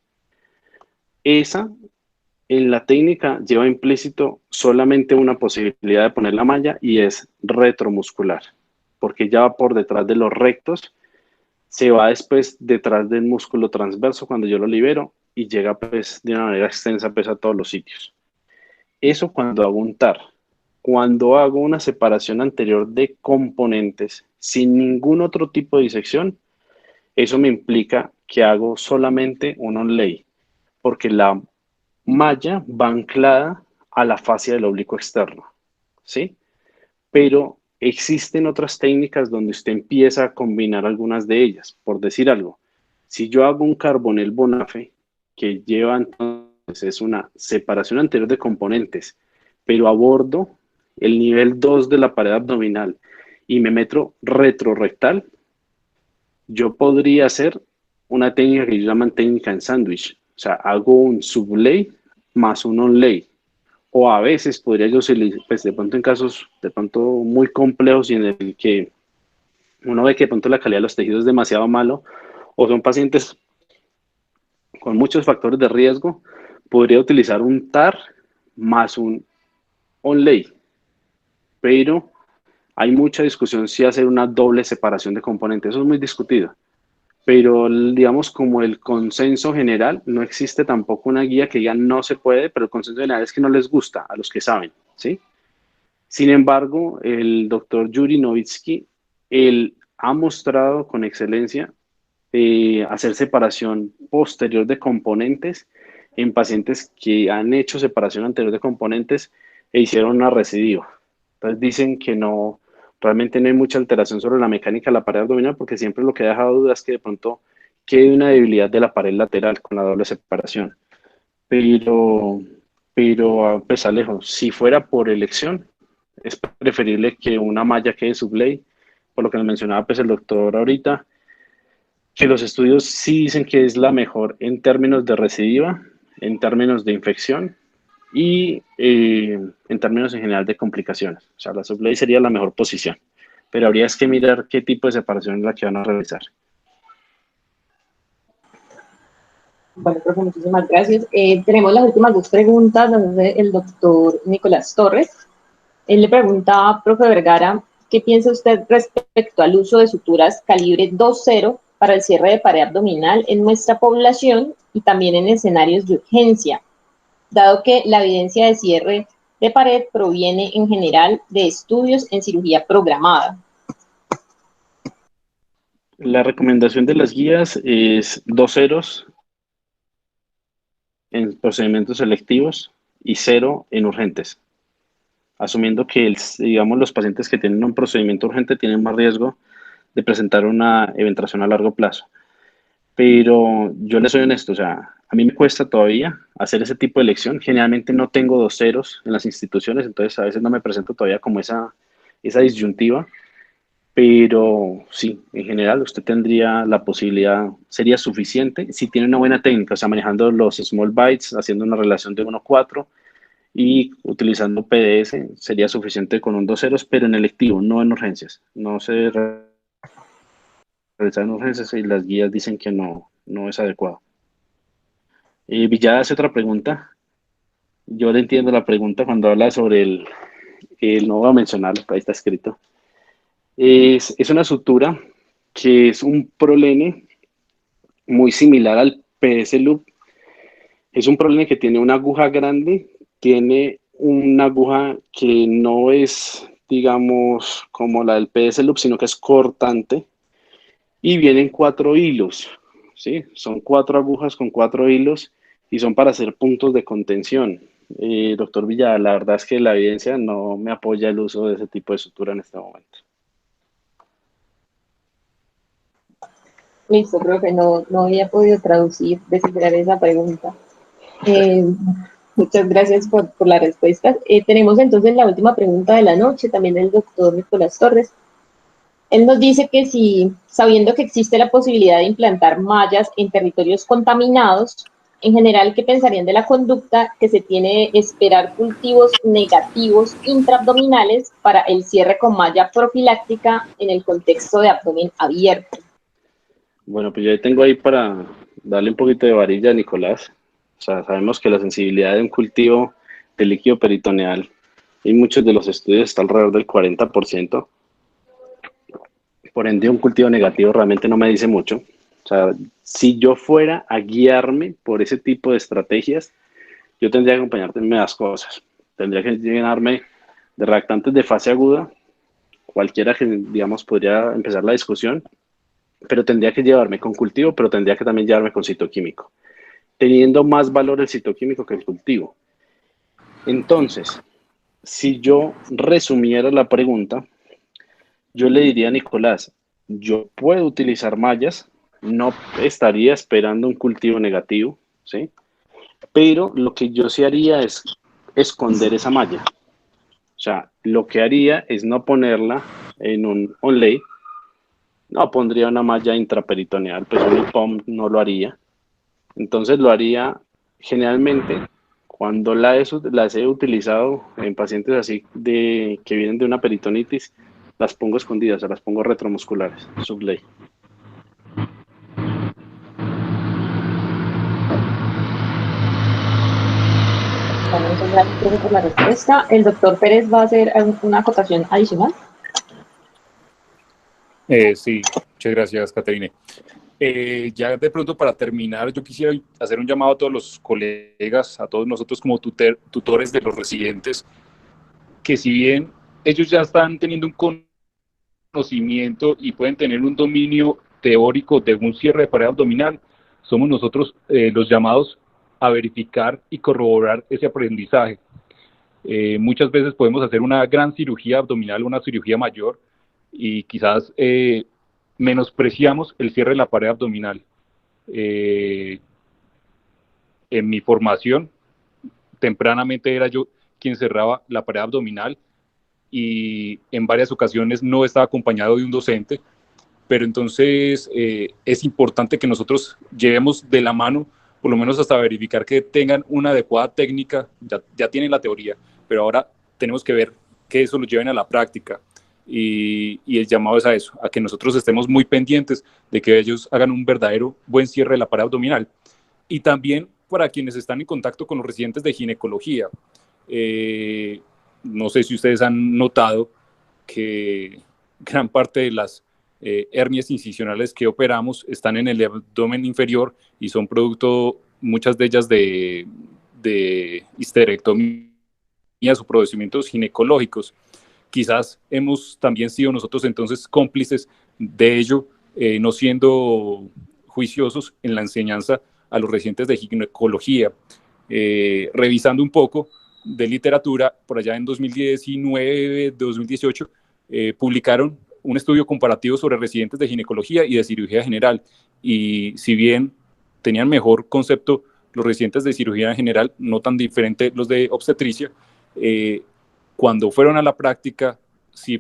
esa en la técnica lleva implícito solamente una posibilidad de poner la malla y es retromuscular, porque ya va por detrás de los rectos, se va después detrás del músculo transverso cuando yo lo libero y llega pues de una manera extensa pues a todos los sitios. Eso cuando hago un TAR. Cuando hago una separación anterior de componentes sin ningún otro tipo de disección, eso me implica que hago solamente un onlay, porque la malla va anclada a la fascia del oblicuo externo, ¿sí? Pero existen otras técnicas donde usted empieza a combinar algunas de ellas. Por decir algo, si yo hago un carbonel Bonafé, que lleva entonces es una separación anterior de componentes, pero abordo el nivel 2 de la pared abdominal y me meto retrorrectal, yo podría hacer una técnica que ellos llaman técnica en sándwich. O sea, hago un sublay más un onlay. O a veces podría yo, pues de pronto en casos de pronto muy complejos y en el que uno ve que de pronto la calidad de los tejidos es demasiado malo, o son pacientes con muchos factores de riesgo, podría utilizar un TAR más un onlay. Pero hay mucha discusión si hacer una doble separación de componentes. Eso es muy discutido. Pero digamos como el consenso general, no existe tampoco una guía que diga no se puede, pero el consenso general es que no les gusta a los que saben. ¿sí? Sin embargo, el doctor Yuri Novitsky, él ha mostrado con excelencia hacer separación posterior de componentes en pacientes que han hecho separación anterior de componentes e hicieron una recidiva. Entonces dicen que no, realmente no hay mucha alteración sobre la mecánica de la pared abdominal, porque siempre lo que ha dejado dudas es que de pronto quede una debilidad de la pared lateral con la doble separación. Pero, pues Alejo, si fuera por elección, es preferible que una malla quede subley, por lo que nos mencionaba pues el doctor ahorita, que los estudios sí dicen que es la mejor en términos de recidiva, en términos de infección y en términos en general de complicaciones. O sea, la subley sería la mejor posición, pero habría que mirar qué tipo de separación es la que van a realizar. Bueno, profe, muchísimas gracias. Tenemos las últimas dos preguntas del doctor Nicolás Torres. Él le pregunta, profe Vergara, ¿qué piensa usted respecto al uso de suturas calibre 2.0 para el cierre de pared abdominal en nuestra población y también en escenarios de urgencia, dado que la evidencia de cierre de pared proviene en general de estudios en cirugía programada? La recomendación de las guías es 2 ceros en procedimientos selectivos y 0 en urgentes, asumiendo que digamos, los pacientes que tienen un procedimiento urgente tienen más riesgo de presentar una eventuación a largo plazo. Pero yo le soy honesto, o sea, a mí me cuesta todavía hacer ese tipo de elección. Generalmente no tengo 2 ceros en las instituciones, entonces a veces no me presento todavía como esa disyuntiva. Pero sí, en general usted tendría la posibilidad, sería suficiente si tiene una buena técnica, o sea, manejando los small bites, haciendo una relación de 1:4 y utilizando PDS, sería suficiente con un 2 ceros, pero en electivo, no en urgencias. No se realizar en urgencias y las guías dicen que no, no es adecuado. Villada hace otra pregunta. Yo le entiendo la pregunta cuando habla sobre no voy a mencionarlo, ahí está escrito. Es una sutura que es un prolene muy similar al PS Loop. Es un prolene que tiene una aguja grande, tiene una aguja que no es, digamos, como la del PS Loop, sino que es cortante y vienen 4 hilos, ¿sí? Son 4 agujas con 4 hilos y son para hacer puntos de contención. Doctor Villada, la verdad es que la evidencia no me apoya el uso de ese tipo de sutura en este momento. Listo, profe, no había podido descifrar esa pregunta. Muchas gracias por la respuesta. Tenemos entonces la última pregunta de la noche, también del doctor Nicolás Torres. Él nos dice que si, sabiendo que existe la posibilidad de implantar mallas en territorios contaminados, en general, ¿qué pensarían de la conducta que se tiene de esperar cultivos negativos intraabdominales para el cierre con malla profiláctica en el contexto de abdomen abierto? Bueno, pues yo tengo ahí para darle un poquito de varilla a Nicolás. O sea, sabemos que la sensibilidad de un cultivo de líquido peritoneal en muchos de los estudios está alrededor del 40%. Por ende, un cultivo negativo realmente no me dice mucho. O sea, si yo fuera a guiarme por ese tipo de estrategias, yo tendría que acompañarme de las cosas. Tendría que llenarme de reactantes de fase aguda, cualquiera que, digamos, podría empezar la discusión, pero tendría que llevarme con cultivo, pero tendría que también llevarme con citoquímico, teniendo más valor el citoquímico que el cultivo. Entonces, si yo resumiera la pregunta, yo le diría a Nicolás, yo puedo utilizar mallas, no estaría esperando un cultivo negativo, ¿sí? Pero lo que yo sí haría es esconder esa malla. O sea, lo que haría es no ponerla en un onlay, no pondría una malla intraperitoneal, pues un IPOM no lo haría. Entonces lo haría generalmente cuando las he utilizado en pacientes así que vienen de una peritonitis, las pongo escondidas, o sea, las pongo retromusculares, subley. Bueno, muchas gracias, profe, por la respuesta. El doctor Pérez va a hacer una acotación adicional. Sí, muchas gracias, Caterine. Ya de pronto para terminar, yo quisiera hacer un llamado a todos los colegas, a todos nosotros como tutores de los residentes, que si bien ellos ya están teniendo un conocimiento y pueden tener un dominio teórico de un cierre de pared abdominal, somos nosotros los llamados a verificar y corroborar ese aprendizaje. Muchas veces podemos hacer una gran cirugía abdominal, una cirugía mayor, y quizás menospreciamos el cierre de la pared abdominal. En mi formación, tempranamente era yo quien cerraba la pared abdominal y en varias ocasiones no estaba acompañado de un docente, pero entonces es importante que nosotros llevemos de la mano, por lo menos hasta verificar que tengan una adecuada técnica. Ya tienen la teoría, pero ahora tenemos que ver que eso lo lleven a la práctica, y el llamado es a eso, a que nosotros estemos muy pendientes de que ellos hagan un verdadero buen cierre de la pared abdominal. Y también para quienes están en contacto con los residentes de ginecología, no sé si ustedes han notado que gran parte de las hernias incisionales que operamos están en el abdomen inferior y son producto, muchas de ellas, de histerectomías o procedimientos ginecológicos. Quizás hemos también sido nosotros entonces cómplices de ello, no siendo juiciosos en la enseñanza a los residentes de ginecología. Revisando un poco de literatura, por allá en 2019, 2018, publicaron un estudio comparativo sobre residentes de ginecología y de cirugía general, y si bien tenían mejor concepto los residentes de cirugía general, no tan diferente los de obstetricia, cuando fueron a la práctica sí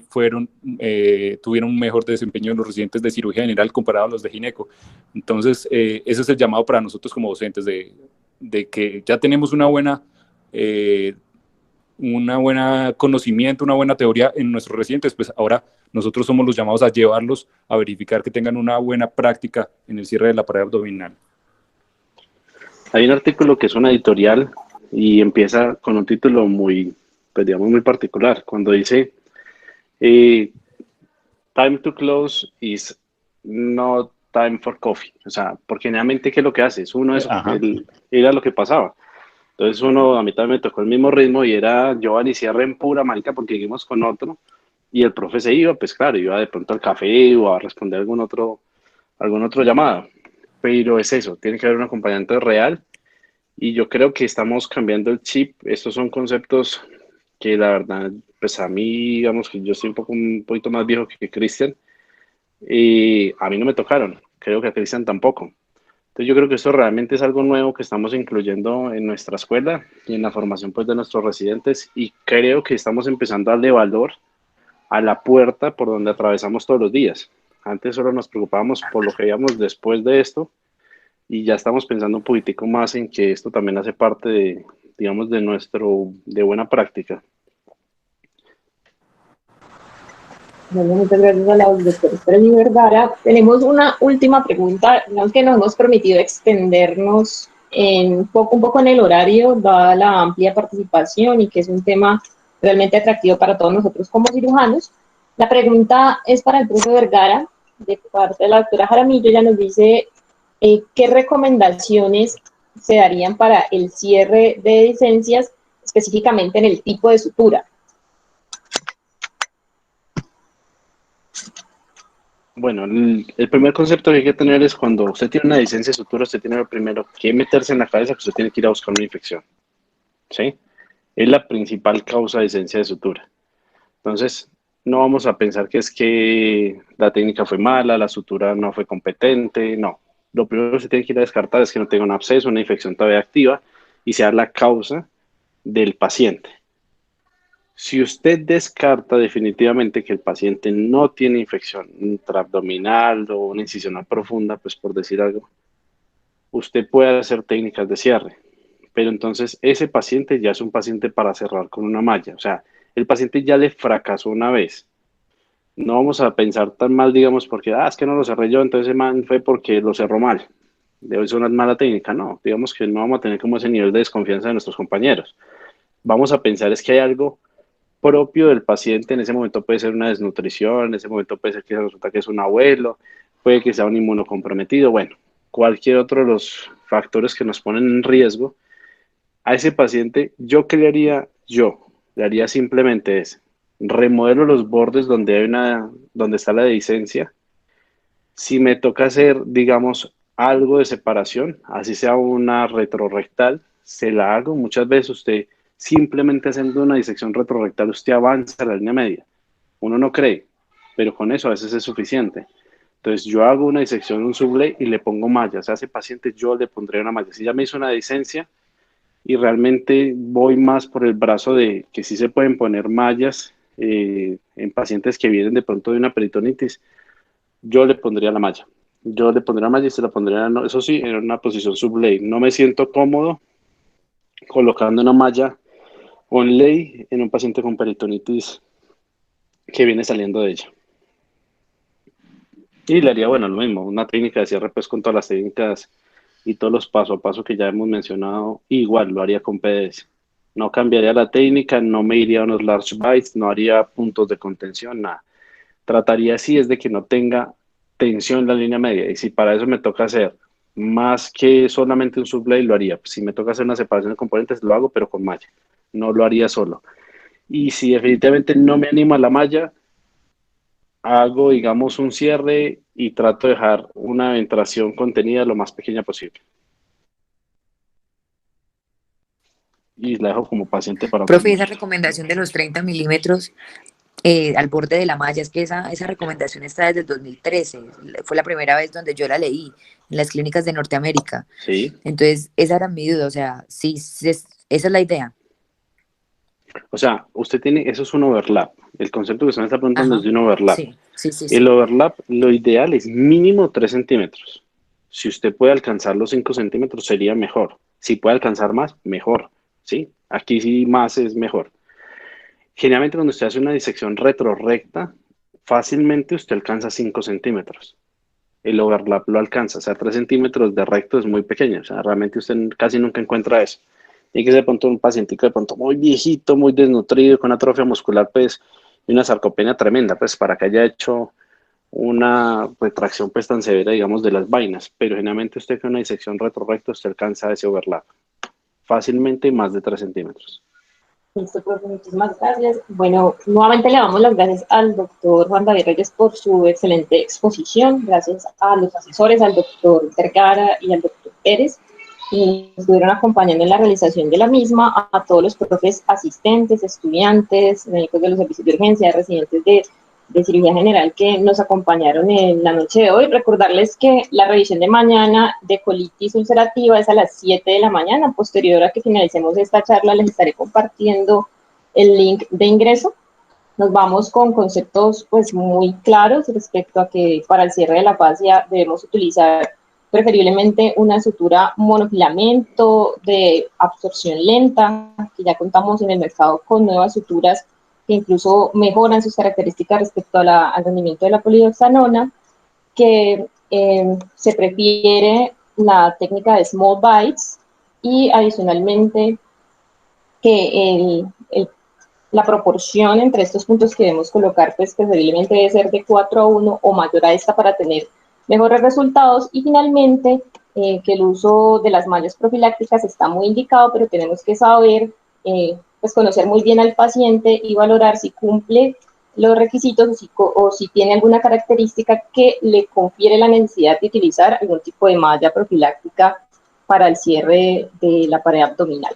tuvieron un mejor desempeño en los residentes de cirugía general comparado a los de gineco. Entonces ese es el llamado para nosotros como docentes, de que ya tenemos una buena conocimiento, una buena teoría en nuestros residentes, pues ahora nosotros somos los llamados a llevarlos a verificar que tengan una buena práctica en el cierre de la pared abdominal. Hay un artículo que es una editorial y empieza con un título muy, pues digamos, muy particular, cuando dice time to close is not time for coffee. O sea, porque generalmente, ¿qué es lo que haces? Uno es, era lo que pasaba. Entonces a mí también me tocó el mismo ritmo y era Giovanni, cierre en pura marica porque seguimos con otro, y el profe se iba, pues claro, iba de pronto al café o a responder algún otro llamado. Pero es eso, tiene que haber un acompañamiento real, y yo creo que estamos cambiando el chip. Estos son conceptos que la verdad, pues a mí, digamos que yo soy un poquito más viejo que Cristian, y a mí no me tocaron, creo que a Cristian tampoco. Entonces yo creo que esto realmente es algo nuevo que estamos incluyendo en nuestra escuela y en la formación, pues, de nuestros residentes, y creo que estamos empezando a darle valor a la puerta por donde atravesamos todos los días. Antes solo nos preocupábamos por lo que veíamos después de esto, y ya estamos pensando un poquitico más en que esto también hace parte de, digamos, de buena práctica. Bueno, muchas gracias a la doctora Esther Vergara. Tenemos una última pregunta, aunque nos hemos permitido extendernos un poco en el horario, dada la amplia participación y que es un tema realmente atractivo para todos nosotros como cirujanos. La pregunta es para el profe Vergara, de parte de la doctora Jaramillo. Ella nos dice qué recomendaciones se darían para el cierre de licencias, específicamente en el tipo de sutura. Bueno, el primer concepto que hay que tener es, cuando usted tiene una licencia de sutura, usted tiene primero que meterse en la cabeza que usted tiene que ir a buscar una infección, ¿sí? Es la principal causa de licencia de sutura. Entonces, no vamos a pensar que es que la técnica fue mala, la sutura no fue competente, no. Lo primero que usted tiene que ir a descartar es que no tenga un absceso, una infección todavía activa, y sea la causa del paciente. Si usted descarta definitivamente que el paciente no tiene infección intraabdominal o una incisión profunda, pues por decir algo, usted puede hacer técnicas de cierre, pero entonces ese paciente ya es un paciente para cerrar con una malla. O sea, el paciente ya le fracasó una vez. No vamos a pensar tan mal, digamos, porque es que no lo cerré yo, entonces ese man fue porque lo cerró mal. Debe ser una mala técnica. No, digamos que no vamos a tener como ese nivel de desconfianza de nuestros compañeros. Vamos a pensar es que hay algo propio del paciente. En ese momento puede ser una desnutrición, en ese momento puede ser que resulta que es un abuelo, puede que sea un inmunocomprometido, bueno, cualquier otro de los factores que nos ponen en riesgo. A ese paciente, ¿qué le haría yo? le haría simplemente es, remodelo los bordes donde donde está la dehiscencia. Si me toca hacer, digamos, algo de separación, así sea una retrorrectal, se la hago. Muchas veces usted simplemente haciendo una disección retrorrectal, usted avanza la línea media. Uno no cree, pero con eso a veces es suficiente. Entonces yo hago una disección, un sublay y le pongo mallas. A ese paciente yo le pondré una malla. Si ya me hizo una dehiscencia y realmente voy más por el brazo de que sí se pueden poner mallas en pacientes que vienen de pronto de una peritonitis, yo le pondría la malla. Yo le pondría la malla y se la pondría, eso sí, en una posición sublay. No me siento cómodo colocando una malla onlay en un paciente con peritonitis que viene saliendo de ella. Y le haría, bueno, lo mismo, una técnica de cierre pues con todas las técnicas y todos los paso a paso que ya hemos mencionado, igual lo haría con PDS. No cambiaría la técnica, no me iría a unos large bites, no haría puntos de contención, nada. Trataría así es de que no tenga tensión en la línea media. Y si para eso me toca hacer más que solamente un sublay, lo haría. Si me toca hacer una separación de componentes, lo hago, pero con malla. No lo haría solo. Y si definitivamente no me animo a la malla, hago, digamos, un cierre y trato de dejar una ventilación contenida lo más pequeña posible. Y la dejo como paciente para otro Profe, esa momento. recomendación de los 30 milímetros al borde de la malla, es que esa recomendación está desde el 2013, fue la primera vez donde yo la leí en las clínicas de Norteamérica. Sí. Entonces, esa era mi duda, o sea, sí, esa es la idea. O sea, usted tiene, eso es un overlap. El concepto que usted me está preguntando Ajá. es de un overlap. Sí, sí, sí, El sí. overlap, lo ideal es mínimo 3 centímetros. Si usted puede alcanzar los 5 centímetros, sería mejor. Si puede alcanzar más, mejor. ¿Sí? Aquí sí más es mejor. Generalmente cuando usted hace una disección retrorrecta, fácilmente usted alcanza 5 centímetros. El overlap lo alcanza. O sea, 3 centímetros de recto es muy pequeño. O sea, realmente usted casi nunca encuentra eso. Tiene que ser de pronto un pacientico de pronto muy viejito, muy desnutrido, con atrofia muscular, pues, y una sarcopenia tremenda, pues, para que haya hecho una retracción, pues, tan severa, digamos, de las vainas. Pero generalmente usted con una disección retrorrecta, usted alcanza ese overlap. Fácilmente más de 3 centímetros. Listo, profe, muchísimas gracias. Bueno, nuevamente le damos las gracias al doctor Juan David Reyes por su excelente exposición. Gracias a los asesores, al doctor Vergara y al doctor Pérez, que nos estuvieron acompañando en la realización de la misma, a todos los profes asistentes, estudiantes, médicos de los servicios de urgencia, residentes de cirugía general que nos acompañaron en la noche de hoy. Recordarles que la revisión de mañana de colitis ulcerativa es a las 7 de la mañana. Posterior a que finalicemos esta charla, les estaré compartiendo el link de ingreso. Nos vamos con conceptos pues muy claros respecto a que para el cierre de la fascia debemos utilizar preferiblemente una sutura monofilamento de absorción lenta, que ya contamos en el mercado con nuevas suturas que incluso mejoran sus características respecto al rendimiento de la polidoxanona, que se prefiere la técnica de small bites y adicionalmente que la proporción entre estos puntos que debemos colocar, pues preferiblemente debe ser de 4:1 o mayor a esta para tener mejores resultados. Y finalmente, que el uso de las mallas profilácticas está muy indicado, pero tenemos que saber, pues conocer muy bien al paciente y valorar si cumple los requisitos o si tiene alguna característica que le confiere la necesidad de utilizar algún tipo de malla profiláctica para el cierre de la pared abdominal.